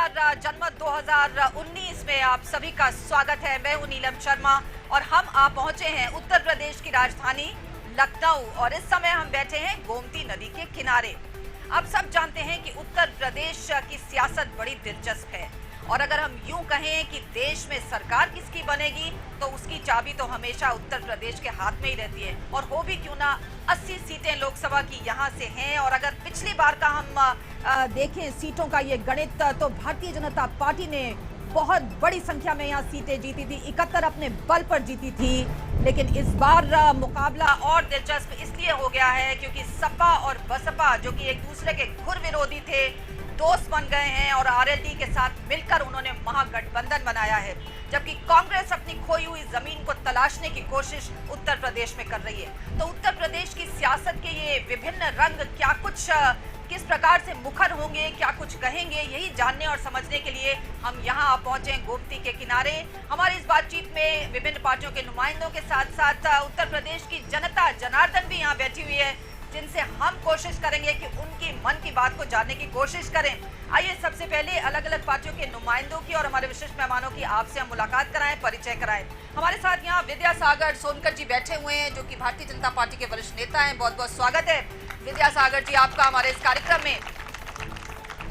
नमस्कार। जनमत 2019 में आप सभी का स्वागत है। मैं हूं नीलम शर्मा और हम आप पहुंचे हैं उत्तर प्रदेश की राजधानी लखनऊ और इस समय हम बैठे हैं गोमती नदी के किनारे। आप सब जानते हैं कि उत्तर प्रदेश की सियासत बड़ी दिलचस्प है और अगर हम यूं कहें कि देश में सरकार किसकी बनेगी तो उसकी चाबी तो हमेशा उत्तर प्रदेश के हाथ में ही रहती है। और हो भी क्यों ना 80 सीटें लोकसभा की यहाँ से हैं और अगर पिछली बार का हम देखें सीटों का ये गणित तो भारतीय जनता पार्टी ने बहुत बड़ी संख्या में यहाँ सीटें जीती थी, 71 अपने बल पर जीती थी। लेकिन इस बार मुकाबला और दिलचस्प इसलिए हो गया है क्योंकि सपा और बसपा जो कि एक दूसरे के घुर विरोधी थे दोस्त बन गए हैं और आरएलडी के साथ मिलकर उन्होंने महागठबंधन बनाया है, जबकि कांग्रेस अपनी खोई हुई जमीन को तलाशने की कोशिश उत्तर प्रदेश में कर रही है। तो उत्तर प्रदेश की सियासत के ये विभिन्न रंग क्या कुछ किस प्रकार से मुखर होंगे, क्या कुछ कहेंगे, यही जानने और समझने के लिए हम यहाँ पहुंचे हैं गोमती के किनारे। हमारी इस बातचीत में विभिन्न पार्टियों के नुमाइंदों के साथ साथ उत्तर प्रदेश की जनता जनार्दन भी यहाँ बैठी हुई है, जिनसे हम कोशिश करेंगे कि उनकी मन की बात को जानने की कोशिश करें। आइए सबसे पहले अलग अलग पार्टियों के नुमाइंदों की और हमारे विशिष्ट मेहमानों की आपसे हम मुलाकात कराएं, परिचय कराएं। हमारे साथ यहाँ विद्यासागर सोनकर जी बैठे हुए हैं जो कि भारतीय जनता पार्टी के वरिष्ठ नेता हैं। बहुत बहुत स्वागत है विद्यासागर जी आपका हमारे इस कार्यक्रम में।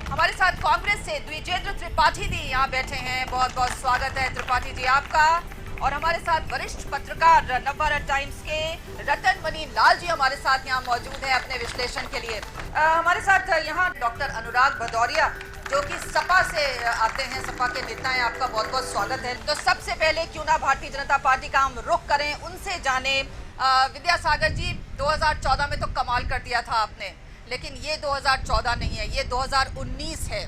हमारे साथ कांग्रेस से द्विजेंद्र त्रिपाठी जी यहाँ बैठे हैं, बहुत बहुत स्वागत है त्रिपाठी जी आपका। और हमारे साथ वरिष्ठ पत्रकार नवभारत टाइम्स के रतन मनी लाल जी हमारे साथ यहाँ मौजूद हैं अपने विश्लेषण के लिए। हमारे साथ यहाँ डॉक्टर अनुराग भदौरिया जो कि सपा से आते हैं, सपा के नेता हैं, आपका बहुत बहुत स्वागत है। तो सबसे पहले क्यों ना भारतीय जनता पार्टी का हम रुख करें, उनसे जाने। विद्यासागर जी 2014 में तो कमाल कर दिया था आपने, लेकिन ये 2014 नहीं है, ये 2019 है।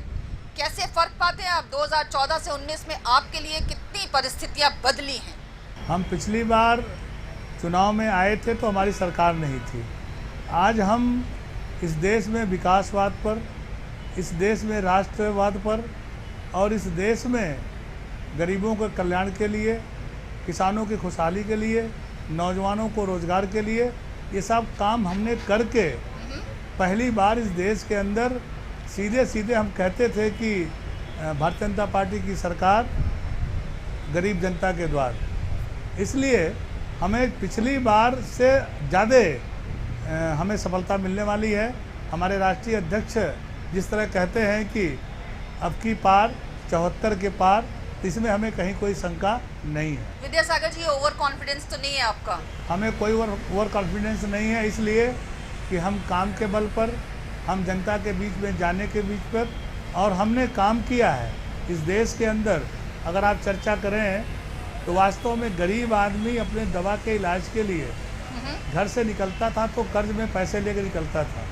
कैसे फर्क पाते हैं आप 2014 से 19 में? आपके लिए कितनी परिस्थितियां बदली हैं? हम पिछली बार चुनाव में आए थे तो हमारी सरकार नहीं थी। आज हम इस देश में विकासवाद पर, इस देश में राष्ट्रवाद पर और इस देश में गरीबों के कल्याण के लिए, किसानों की खुशहाली के लिए, नौजवानों को रोजगार के लिए ये सब काम हमने करके पहली बार इस देश के अंदर सीधे सीधे हम कहते थे कि भारतीय जनता पार्टी की सरकार गरीब जनता के द्वार। इसलिए हमें पिछली बार से ज़्यादा हमें सफलता मिलने वाली है। हमारे राष्ट्रीय अध्यक्ष जिस तरह कहते हैं कि अब की पार 74 के पार, इसमें हमें कहीं कोई शंका नहीं है। विद्यासागर जी ओवर कॉन्फिडेंस तो नहीं है आपका? हमें कोई ओवर कॉन्फिडेंस नहीं है, इसलिए कि हम काम के बल पर, हम जनता के बीच में जाने के बीच पर, और हमने काम किया है इस देश के अंदर। अगर आप चर्चा करें तो वास्तव में गरीब आदमी अपने दवा के इलाज के लिए घर से निकलता था तो कर्ज में पैसे लेकर निकलता था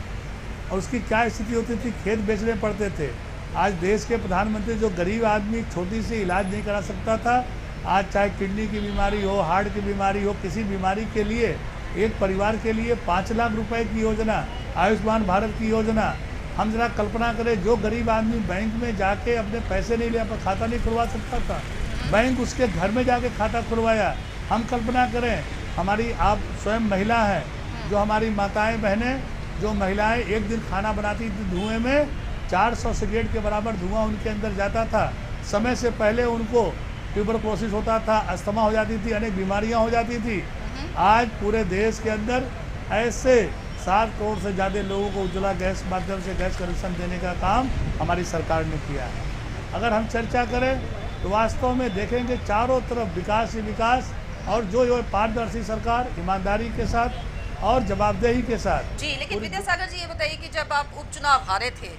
और उसकी क्या स्थिति होती थी, खेत बेचने पड़ते थे। आज देश के प्रधानमंत्री जो गरीब आदमी छोटी सी इलाज नहीं करा सकता था, आज चाहे किडनी की बीमारी हो, हार्ट की बीमारी हो, किसी बीमारी के लिए एक परिवार के लिए 5 लाख रुपए की योजना, आयुष्मान भारत की योजना। हम जरा कल्पना करें, जो गरीब आदमी बैंक में जाके अपने पैसे नहीं ले, अपना खाता नहीं खुलवा सकता था, बैंक उसके घर में जाके खाता खुलवाया। हम कल्पना करें, हमारी आप स्वयं महिला हैं, जो हमारी माताएं बहनें, जो महिलाएं एक दिन खाना बनाती थी धुएं में 400 सिगरेट के बराबर धुआं उनके अंदर जाता था। समय से पहले उनको ट्यूबरक्लोसिस होता था, अस्थमा हो जाती थी, अनेक बीमारियां हो जाती थी। आज पूरे देश के अंदर ऐसे 7 करोड़ से ज़्यादा लोगों को उज्ज्वला गैस माध्यम से गैस कनेक्शन देने का काम हमारी सरकार ने किया है। अगर हम चर्चा करें तो वास्तव में देखेंगे चारों तरफ विकास ही विकास, और जो पारदर्शी सरकार, ईमानदारी के साथ और जवाबदेही के साथ। जी, लेकिन विद्यासागर जी ये बताइए कि जब आप उपचुनाव हारे थे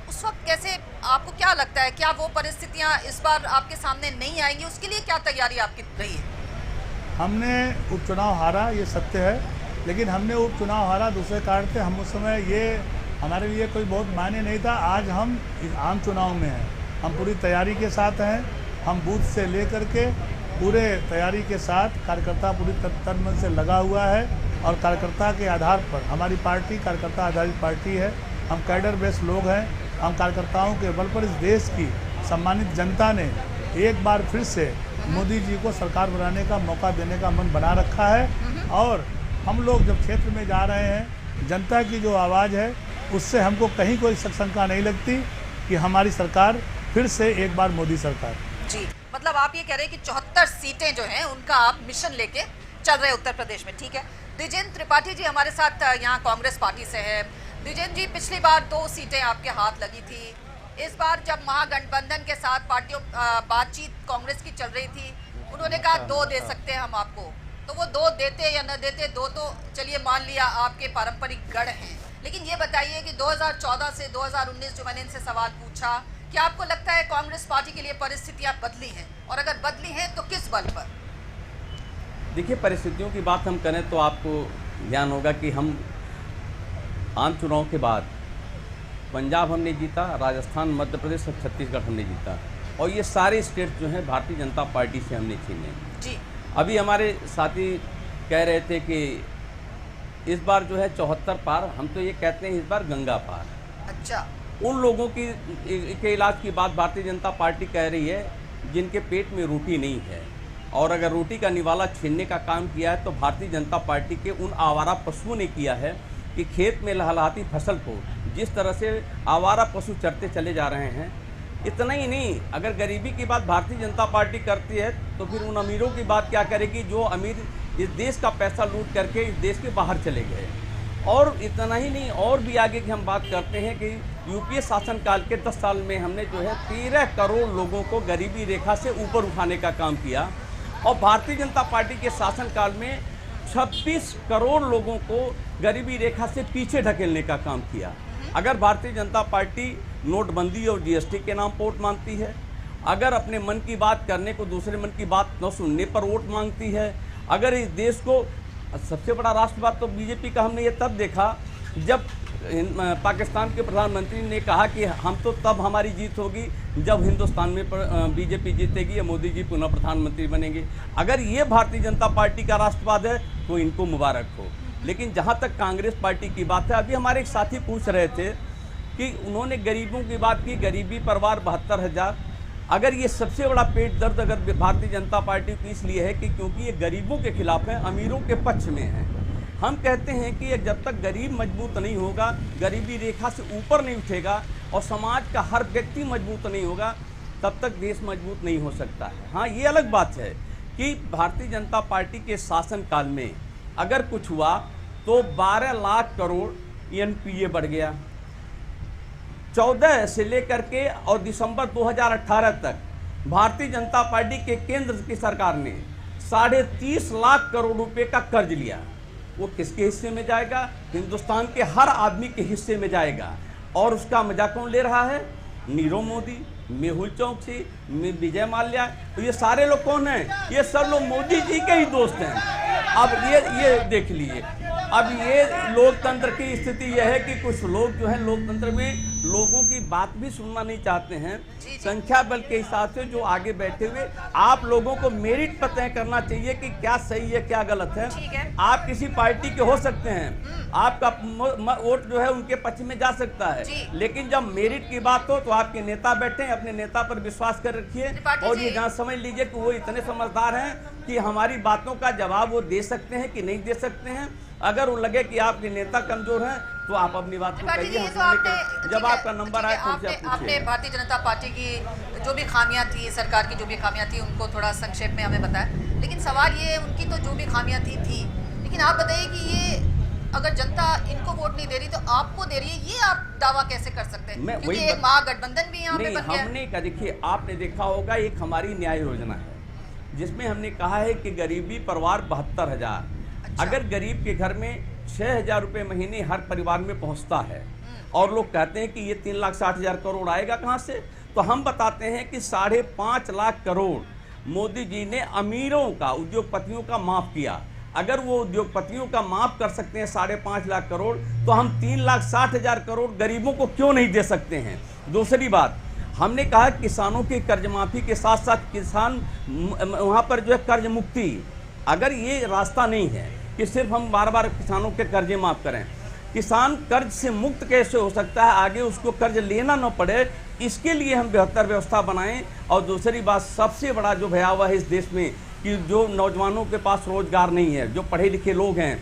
उस वक्त कैसे, आपको क्या लगता है, क्या वो परिस्थितियां इस बार आपके सामने नहीं आएंगी? उसके लिए क्या तैयारी आपकी रही है? हमने उपचुनाव हारा, ये सत्य है, लेकिन हमने उपचुनाव हारा दूसरे कारण थे। हम उस समय ये हमारे लिए कोई बहुत मायने नहीं था। आज हम आम चुनाव में हैं, हम पूरी तैयारी के साथ हैं। हम बूथ से लेकर के पूरे तैयारी के साथ, कार्यकर्ता पूरी तन मन से लगा हुआ है और कार्यकर्ता के आधार पर हमारी पार्टी कार्यकर्ता आधारित पार्टी है। हम कैडर बेस्ड लोग हैं। हम कार्यकर्ताओं के बल पर इस देश की सम्मानित जनता ने एक बार फिर से मोदी जी को सरकार बनाने का मौका देने का मन बना रखा है। और हम लोग जब क्षेत्र में जा रहे हैं, जनता की जो आवाज़ है उससे हमको कहीं कोई शंका नहीं लगती कि हमारी सरकार फिर से एक बार मोदी सरकार। जी, मतलब आप ये कह रहे हैं कि 74 सीटें जो हैं उनका आप मिशन लेके चल रहे हैं उत्तर प्रदेश में, ठीक है। द्विजेंद्र त्रिपाठी जी हमारे साथ यहाँ कांग्रेस पार्टी से हैं। द्विजेंद्र जी, पिछली बार 2 सीटें आपके हाथ लगी थी, इस बार जब महागठबंधन के साथ पार्टियों बातचीत कांग्रेस की चल रही थी, उन्होंने कहा 2 दे सकते हैं हम आपको, तो वो 2 देते या न देते, 2 तो चलिए मान लिया आपके पारंपरिक गढ़ हैं, लेकिन ये बताइए कि 2014 से 2019 जो मैंने इनसे सवाल पूछा, क्या आपको लगता है कांग्रेस पार्टी के लिए परिस्थितियां बदली हैं, और अगर बदली हैं तो किस बल पर? देखिए, परिस्थितियों की बात हम करें तो आपको ज्ञान होगा कि हम आम चुनाव के बाद पंजाब हमने जीता, राजस्थान, मध्य प्रदेश और छत्तीसगढ़ हमने जीता, और ये सारे स्टेट जो हैं भारतीय जनता पार्टी से हमने छीने जी। अभी हमारे साथी कह रहे थे कि इस बार जो है 74 पार, हम तो ये कहते हैं इस बार गंगा पार। अच्छा। उन लोगों की के इलाज की बात भारतीय जनता पार्टी कह रही है जिनके पेट में रोटी नहीं है, और अगर रोटी का निवाला छीनने का काम किया है तो भारतीय जनता पार्टी के उन आवारा पशुओं ने किया है कि खेत में लहलहाती फसल को जिस तरह से आवारा पशु चरते चले जा रहे हैं। इतना ही नहीं, अगर गरीबी की बात भारतीय जनता पार्टी करती है तो फिर उन अमीरों की बात क्या करेगी जो अमीर इस देश का पैसा लूट करके इस देश के बाहर चले गए। और इतना ही नहीं, और भी आगे की हम बात करते हैं कि यूपीए शासनकाल के 10 साल में हमने जो है 13 करोड़ लोगों को गरीबी रेखा से ऊपर उठाने का काम किया, और भारतीय जनता पार्टी के शासनकाल में 26 करोड़ लोगों को गरीबी रेखा से पीछे ढकेलने का काम किया। अगर भारतीय जनता पार्टी नोटबंदी और जीएसटी के नाम पर वोट मांगती है, अगर अपने मन की बात करने को दूसरे मन की बात न सुनने पर वोट मांगती है, अगर इस देश को, सबसे बड़ा राष्ट्रवाद तो बीजेपी का हमने ये तब देखा जब पाकिस्तान के प्रधानमंत्री ने कहा कि हम तो तब हमारी जीत होगी जब हिंदुस्तान में बीजेपी जीतेगी या मोदी जी पुनः प्रधानमंत्री बनेंगे। अगर ये भारतीय जनता पार्टी का राष्ट्रवाद है तो इनको मुबारक हो। लेकिन जहाँ तक कांग्रेस पार्टी की बात है, अभी हमारे एक साथी पूछ रहे थे कि उन्होंने गरीबों की बात की, गरीबी परिवार 72,000। अगर ये सबसे बड़ा पेट दर्द अगर भारतीय जनता पार्टी को इसलिए है कि क्योंकि ये गरीबों के खिलाफ है, अमीरों के पक्ष में है। हम कहते हैं कि जब तक गरीब मजबूत नहीं होगा, गरीबी रेखा से ऊपर नहीं उठेगा और समाज का हर व्यक्ति मजबूत नहीं होगा, तब तक देश मजबूत नहीं हो सकता है। हाँ, ये अलग बात है कि भारतीय जनता पार्टी के शासनकाल में अगर कुछ हुआ तो 12 लाख करोड़ एनपीए बढ़ गया। 14 से लेकर के और दिसंबर 2018 तक भारतीय जनता पार्टी के केंद्र की सरकार ने 30.5 लाख करोड़ रुपए का कर्ज लिया। वो किसके हिस्से में जाएगा? हिंदुस्तान के हर आदमी के हिस्से में जाएगा। और उसका मजाक कौन ले रहा है? नीरव मोदी, मेहुल चौकसी, विजय माल्या, तो ये सारे लोग कौन हैं? ये सब लोग मोदी जी के ही दोस्त हैं। अब ये देख लीजिए, अब ये लोकतंत्र की स्थिति यह है कि कुछ लोग जो है लोकतंत्र में लोगों की बात भी सुनना नहीं चाहते हैं। संख्या बल के हिसाब से जो आगे बैठे हुए, आप लोगों को मेरिट पर तय करना चाहिए कि क्या सही है क्या गलत है। आप किसी पार्टी के हो सकते हैं, आपका वोट जो है उनके पक्ष में जा सकता है, लेकिन जब मेरिट की बात हो तो आपके नेता बैठे, अपने नेता पर विश्वास कर रखिए और ये जान समझ लीजिए कि वो इतने समझदार हैं कि हमारी बातों का जवाब वो दे सकते हैं कि नहीं दे सकते हैं। अगर वो लगे कि आपके नेता कमजोर हैं तो आप अपनी बात को कहिए, जब आपका नंबर आए तो आपने भारतीय जनता पार्टी की जो भी खामियां थी, सरकार की जो भी खामियां थी, उनको थोड़ा संक्षेप में हमें बताया। लेकिन सवाल ये है, उनकी तो जो भी खामियां थी, लेकिन आप बताइए कि ये अगर जनता इनको वोट नहीं दे रही तो आपको दे रही है, ये आप दावा कैसे कर सकते हैं? क्योंकि एक महागठबंधन भी यहाँ पे बन गया। हमने कहा, देखिए आपने देखा होगा, एक हमारी न्याय योजना है जिसमें हमने कहा है कि गरीबी परिवार 72,000। अगर गरीब के घर में 6,000 रुपये महीने हर परिवार में पहुंचता है और लोग कहते हैं कि ये 3,60,000 करोड़ आएगा कहां से, तो हम बताते हैं कि 5.5 लाख करोड़ मोदी जी ने अमीरों का, उद्योगपतियों का माफ किया। अगर वो उद्योगपतियों का माफ कर सकते हैं 5.5 लाख करोड़, तो हम 3,60,000 करोड़ गरीबों को क्यों नहीं दे सकते हैं? दूसरी बात, हमने कहा किसानों की कर्ज माफी के साथ साथ किसान वहाँ पर जो है कर्ज मुक्ति। अगर ये रास्ता नहीं है कि सिर्फ हम बार बार किसानों के कर्जे माफ करें, किसान कर्ज से मुक्त कैसे हो सकता है, आगे उसको कर्ज लेना न पड़े, इसके लिए हम बेहतर व्यवस्था बनाएं। और दूसरी बात, सबसे बड़ा जो भयावह है इस देश में कि जो नौजवानों के पास रोजगार नहीं है, जो पढ़े लिखे लोग हैं,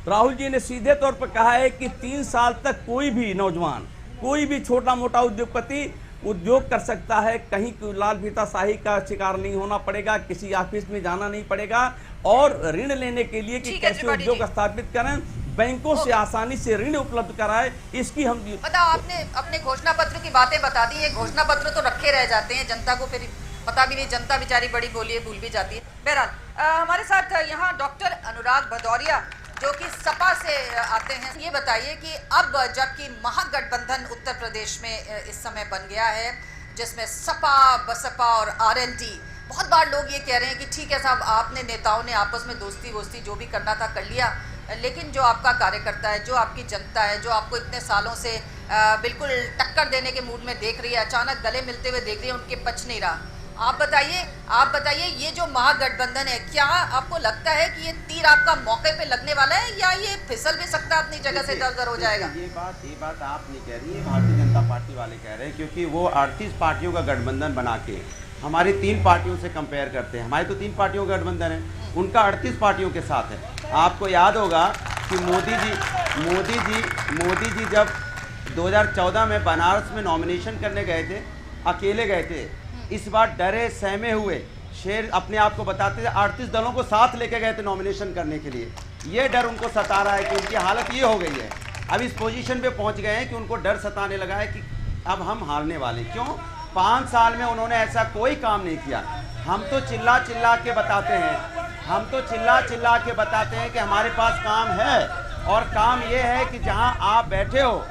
राहुल जी ने सीधे तौर पर कहा है कि 3 साल तक कोई भी नौजवान, कोई भी छोटा मोटा उद्योगपति उद्योग कर सकता है, कहीं कोई लाल फीताशाही का शिकार नहीं होना पड़ेगा, किसी ऑफिस में जाना नहीं पड़ेगा, और ऋण लेने के लिए कि ठीक है, कैसे त्रिपाठी उद्योग जी। स्थापित करें, बैंकों से आसानी से ऋण उपलब्ध कराए, इसकी हम बताओ, आपने अपने घोषणा पत्र की बातें बता दी। ये घोषणा पत्र तो रखे रह जाते हैं, जनता को फिर पता भी नहीं, जनता बेचारी बड़ी बोली है, भूल भी जाती है। बहरहाल हमारे साथ यहाँ डॉक्टर अनुराग भदौरिया जो कि सपा से आते हैं, ये बताइए कि अब जबकि महागठबंधन उत्तर प्रदेश में इस समय बन गया है, जिसमें सपा, बसपा और आरएलडी, बहुत बार लोग ये कह रहे हैं कि ठीक है साहब, आपने नेताओं ने आपस में दोस्ती वोस्ती जो भी करना था कर लिया, लेकिन जो आपका कार्यकर्ता है, जो आपकी जनता है, जो आपको इतने सालों से बिल्कुल टक्कर देने के मूड में देख रही है, अचानक गले मिलते हुए देख रही है, उनके पच नहीं रहा। आप बताइए ये जो महागठबंधन है, क्या आपको लगता है कि ये तीर आपका मौके पे लगने वाला है, या ये फिसल भी सकता है, अपनी जगह से दर हो जाएगा? ये बात आप नहीं कह रही है, भारतीय जनता पार्टी वाले कह रहे हैं, क्योंकि वो 38 पार्टियों का गठबंधन बना के हमारी 3 पार्टियों से कंपेयर करते हैं। हमारी तो 3 पार्टियों का गठबंधन है, उनका 38 पार्टियों के साथ है। आपको याद होगा कि मोदी जी जब 2014 में बनारस में नॉमिनेशन करने गए थे, अकेले गए थे। इस बार डरे सहमे हुए शेर अपने आप को बताते थे, 38 दलों को साथ लेके गए थे नॉमिनेशन करने के लिए। ये डर उनको सता रहा है कि उनकी हालत ये हो गई है, अब इस पोजीशन पे पहुंच गए हैं कि उनको डर सताने लगा है कि अब हम हारने वाले। क्यों? 5 साल में उन्होंने ऐसा कोई काम नहीं किया। हम तो चिल्ला चिल्ला के बताते हैं कि हमारे पास काम है, और काम ये है कि जहां आप बैठे हो,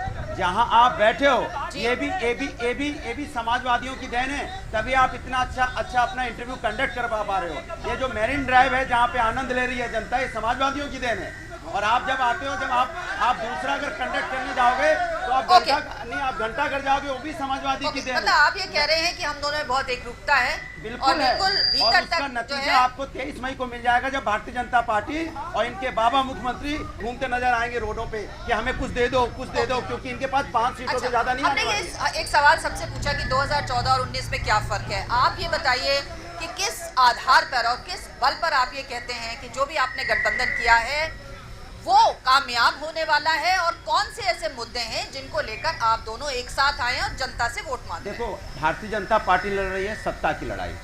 ये भी समाजवादियों की देन है, तभी आप इतना अच्छा अपना इंटरव्यू कंडक्ट कर पा रहे हो। ये जो मेरिन ड्राइव है जहाँ पे आनंद ले रही है जनता, ये समाजवादियों की देन है। और आप जब आते हो, जब आप दूसरा अगर कंडक्ट करने जाओगे तो आप घंटा कर जाओगे, वो भी समाजवादी की देन है। मतलब आप ये कह रहे हैं कि हम दोनों में बहुत एकरूपता है, बिल्कुल है, और भीतर उसका तक नतीजा आपको 23 मई को मिल जाएगा, जब भारतीय जनता पार्टी और इनके बाबा मुख्यमंत्री घूमते नजर आएंगे रोडों पे कि हमें कुछ दे दो, क्योंकि इनके पास 5 सीटों से ज्यादा नहीं आने वाली। हमने ये एक सवाल सबसे पूछा कि 2014 और 19 में क्या फर्क है। आप ये बताइए कि किस आधार पर और किस बल पर आप ये कहते हैं कि जो भी आपने गठबंधन किया है वो कामयाब होने वाला है, और कौन से ऐसे मुद्दे हैं जिनको लेकर आप दोनों एक साथ आए और जनता से वोट मांगे? देखो, भारतीय जनता पार्टी लड़ रही है सत्ता की लड़ाई।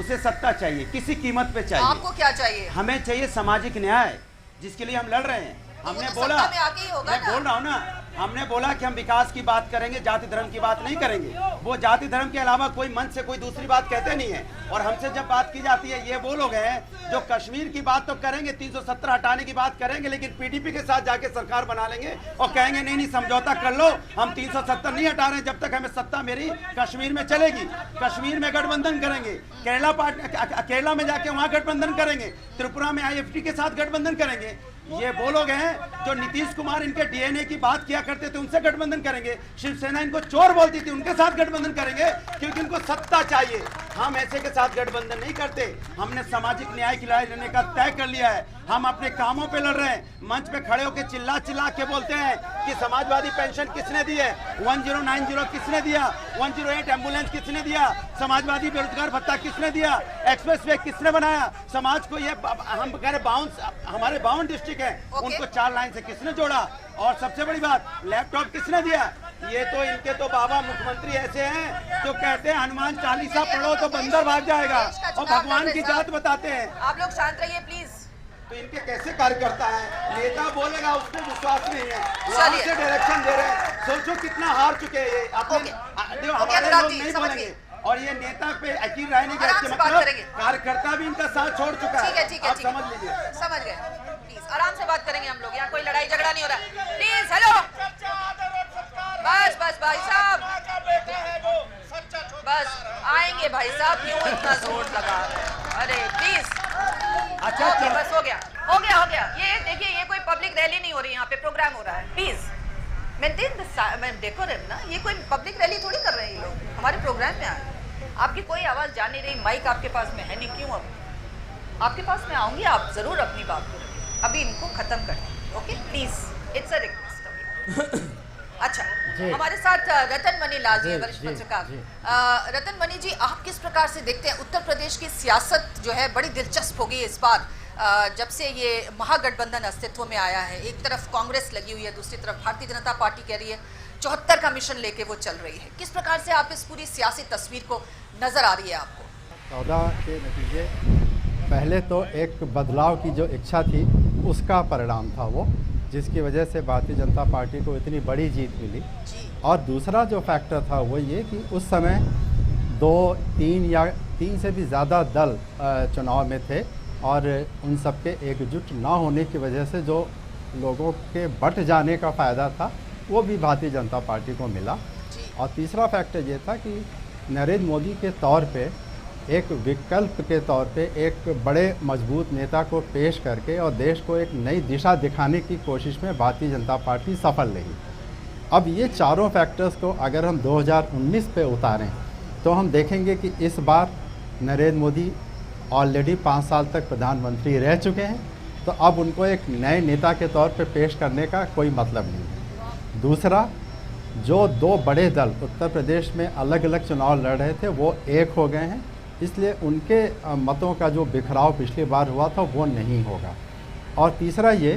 उसे सत्ता चाहिए, किसी कीमत पे चाहिए। आपको क्या चाहिए? हमें चाहिए सामाजिक न्याय, जिसके लिए हम लड़ रहे हैं। हमने तो बोला, सत्ता में आके ही होगा मैं ना। बोल रहा हूँ ना, हमने बोला कि हम विकास की बात करेंगे, जाति धर्म की बात नहीं करेंगे। वो जाति धर्म के अलावा कोई मन से कोई दूसरी बात कहते नहीं है। और हमसे जब बात की जाती है, ये वो लोग हैं जो कश्मीर की बात तो करेंगे, 370 हटाने की बात करेंगे, लेकिन पीडीपी के साथ जाके सरकार बना लेंगे और कहेंगे नहीं समझौता कर लो, हम 370 नहीं हटा रहे जब तक हमें सत्ता मेरी कश्मीर में चलेगी। कश्मीर में गठबंधन करेंगे, केरला में जाके वहां गठबंधन करेंगे, त्रिपुरा में IFT के साथ गठबंधन करेंगे। ये वो लोग हैं जो नीतीश कुमार इनके DNA की बात किया करते थे, उनसे गठबंधन करेंगे। शिवसेना इनको चोर बोलती थी, उनके साथ गठबंधन करेंगे, क्योंकि उनको सत्ता चाहिए। हम ऐसे के साथ गठबंधन नहीं करते। हमने सामाजिक न्याय की लड़ाई लड़ने का तय कर लिया है। हम अपने कामों पे लड़ रहे हैं। मंच पे खड़े होकर चिल्ला चिल्ला के बोलते हैं कि समाजवादी पेंशन किसने दी है, 1090 किसने दिया, 108 एम्बुलेंस किसने दिया, समाजवादी बेरोजगार भत्ता किसने दिया, एक्सप्रेस वे किसने बनाया, समाज को ये हम कह रहे हमारे 52 डिस्ट्रिक्ट है, उनको 4 लाइन से किसने जोड़ा, और सबसे बड़ी बात, लैपटॉप किसने दिया। ये तो इनके तो बाबा मुख्यमंत्री ऐसे हैं जो कहते हैं हनुमान चालीसा पढ़ो तो बंदर भाग जाएगा, और भगवान की जात बताते हैं। आप लोग शांत रहिए प्लीज। तो इनके कैसे कार्यकर्ता है, नेता बोलेगा उसमें विश्वास नहीं है, वहाँ से डायरेक्शन दे रहे हैं। सोचो कितना हार चुके हैं ये अपने, हमारे लोग नहीं बोलेंगे, और ये नेता पे यकीन रहने के मतलब कार्यकर्ता भी इनका साथ छोड़ चुका है। ठीक है, आप समझ लीजिए। समझ गए। प्लीज आराम से बात करेंगे हम लोग, यहाँ कोई लड़ाई झगड़ा नहीं हो रहा है। प्लीज हेलो, बस भाई साहब, बस आएंगे भाई साहब, क्यों इतना जोर लगा रहे हैं? अरे प्लीज, अच्छा बस हो गया। ये देखिए, ये कोई पब्लिक रैली नहीं हो रही, यहाँ पे प्रोग्राम हो रहा है। प्लीज मेंटेन डेकोरम ना, ये कोई पब्लिक रैली थोड़ी कर रहे हैं ये लोग, हमारे प्रोग्राम में आए। आपकी कोई आवाज जा नहीं रही, माइक आपके पास में है नहीं, क्यों? अब आपके पास में आऊंगी, आप जरूर अपनी बात को रखें, अभी इनको खत्म करें। Okay please, it's a request. अच्छा, हमारे साथ रतन मनी लाल जी, वरिष्ठ पत्रकार। रतन मनी जी, आप किस प्रकार से देखते हैं उत्तर प्रदेश की सियासत जो है बड़ी दिलचस्प हो गई इस बार, जब से ये महागठबंधन अस्तित्व में आया है। एक तरफ कांग्रेस लगी हुई है, दूसरी तरफ भारतीय जनता पार्टी कह रही है 74 का मिशन लेके वो चल रही है। किस प्रकार से आप इस पूरी सियासी तस्वीर को नजर आ रही है आपको? 14 के नतीजे पहले तो एक बदलाव की जो इच्छा थी उसका परिणाम था वो, जिसकी वजह से भारतीय जनता पार्टी को इतनी बड़ी जीत मिली। और दूसरा जो फैक्टर था वो ये कि उस समय 3 से भी ज़्यादा दल चुनाव में थे और उन सबके एकजुट ना होने की वजह से जो लोगों के बट जाने का फ़ायदा था वो भी भारतीय जनता पार्टी को मिला। और तीसरा फैक्टर ये था कि नरेंद्र मोदी के तौर पे एक विकल्प के तौर पे एक बड़े मजबूत नेता को पेश करके और देश को एक नई दिशा दिखाने की कोशिश में भारतीय जनता पार्टी सफल रही। अब ये चारों फैक्टर्स को अगर हम 2019 पे उतारें तो हम देखेंगे कि इस बार नरेंद्र मोदी ऑलरेडी 5 साल तक प्रधानमंत्री रह चुके हैं, तो अब उनको एक नए नेता के तौर पे पेश करने का कोई मतलब नहीं। दूसरा, जो 2 बड़े दल उत्तर प्रदेश में अलग अलग चुनाव लड़ रहे थे वो एक हो गए हैं, इसलिए उनके मतों का जो बिखराव पिछली बार हुआ था वो नहीं होगा। और तीसरा ये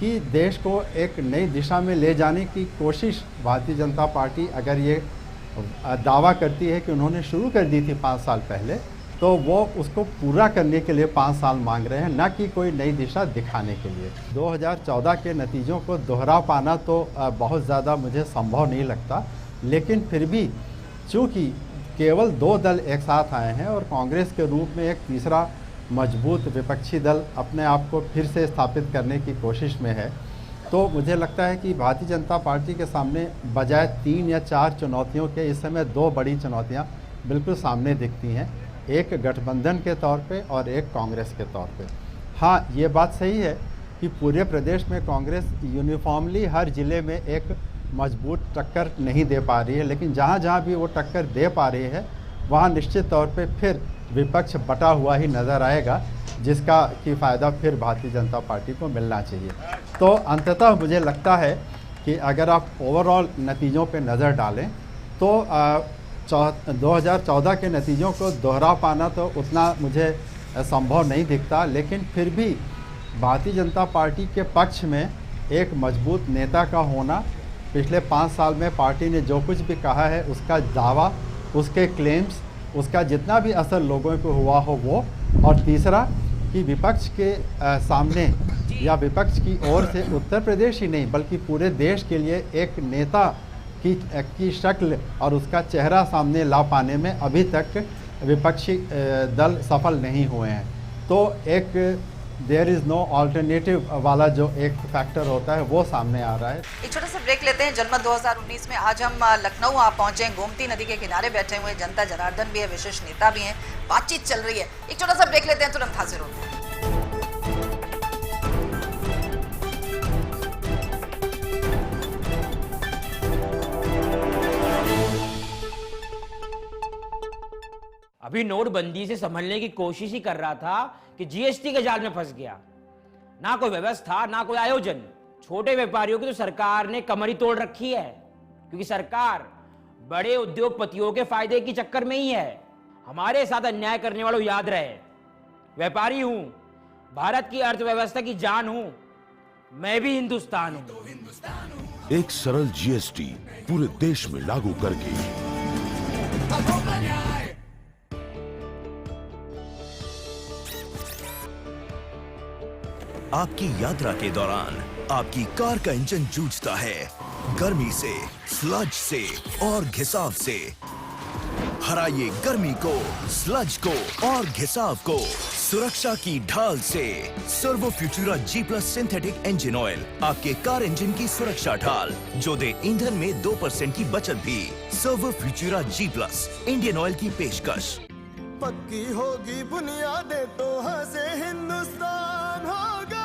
कि देश को एक नई दिशा में ले जाने की कोशिश भारतीय जनता पार्टी अगर ये दावा करती है कि उन्होंने शुरू कर दी थी 5 साल पहले, तो वो उसको पूरा करने के लिए 5 साल मांग रहे हैं, ना कि कोई नई दिशा दिखाने के लिए। 2014 के नतीजों को दोहरा पाना तो बहुत ज़्यादा मुझे संभव नहीं लगता, लेकिन फिर भी चूँकि केवल 2 दल एक साथ आए हैं और कांग्रेस के रूप में एक तीसरा मजबूत विपक्षी दल अपने आप को फिर से स्थापित करने की कोशिश में है, तो मुझे लगता है कि भारतीय जनता पार्टी के सामने बजाय 3 या 4 चुनौतियों के इस समय 2 बड़ी चुनौतियां बिल्कुल सामने दिखती हैं, एक गठबंधन के तौर पे और एक कांग्रेस के तौर पे। हाँ, ये बात सही है कि पूरे प्रदेश में कांग्रेस यूनिफॉर्मली हर ज़िले में एक मजबूत टक्कर नहीं दे पा रही है, लेकिन जहाँ जहाँ भी वो टक्कर दे पा रही है वहाँ निश्चित तौर पे फिर विपक्ष बटा हुआ ही नज़र आएगा, जिसका कि फ़ायदा फिर भारतीय जनता पार्टी को मिलना चाहिए। तो अंततः मुझे लगता है कि अगर आप ओवरऑल नतीजों पे नज़र डालें तो 2014 के नतीजों को दोहरा पाना तो उतना मुझे संभव नहीं दिखता, लेकिन फिर भी भारतीय जनता पार्टी के पक्ष में एक मजबूत नेता का होना, पिछले 5 साल में पार्टी ने जो कुछ भी कहा है उसका दावा, उसके क्लेम्स, उसका जितना भी असर लोगों को हुआ हो वो, और तीसरा कि विपक्ष के सामने या विपक्ष की ओर से उत्तर प्रदेश ही नहीं बल्कि पूरे देश के लिए एक नेता की शक्ल और उसका चेहरा सामने ला पाने में अभी तक विपक्षी दल सफल नहीं हुए हैं। तो एक देयर इज़ नो अल्टरनेटिव वाला जो एक फैक्टर होता है वो सामने आ रहा है। एक छोटा सा ब्रेक लेते हैं। जनमत 2019 में आज हम लखनऊ आप पहुंचे हैं, गोमती नदी के किनारे बैठे हुए जनता जनार्दन भी है, विशिष्ट नेता भी हैं, बातचीत चल रही है। एक छोटा सा ब्रेक लेते हैं, तुरंत हाजिर होते हैं। अभी नोटबंदी से संभलने की कोशिश ही कर रहा था कि जीएसटी के जाल में फंस गया। ना कोई व्यवस्था, ना कोई आयोजन। छोटे व्यापारियों की तो सरकार ने कमर ही तोड़ रखी है, क्योंकि सरकार बड़े उद्योगपतियों के फायदे की चक्कर में ही है। हमारे साथ अन्याय करने वालों याद रहे, व्यापारी हूं, भारत की अर्थव्यवस्था की जान हूं, मैं भी हिंदुस्तान हूं। एक सरल जीएसटी पूरे देश में लागू करके आपकी यात्रा के दौरान आपकी कार का इंजन जूझता है गर्मी से, स्लज से और घिसाव से। हराइए गर्मी को, स्लज को और घिसाव को सुरक्षा की ढाल से। Servo Futura G+ synthetic engine oil, आपके कार इंजन की सुरक्षा ढाल, जो दे ईंधन में 2% की बचत भी। Servo Futura G+ Indian oil की पेशकश। पक्की होगी बुनियादें तो हंसे हिंदुस्तान होगा।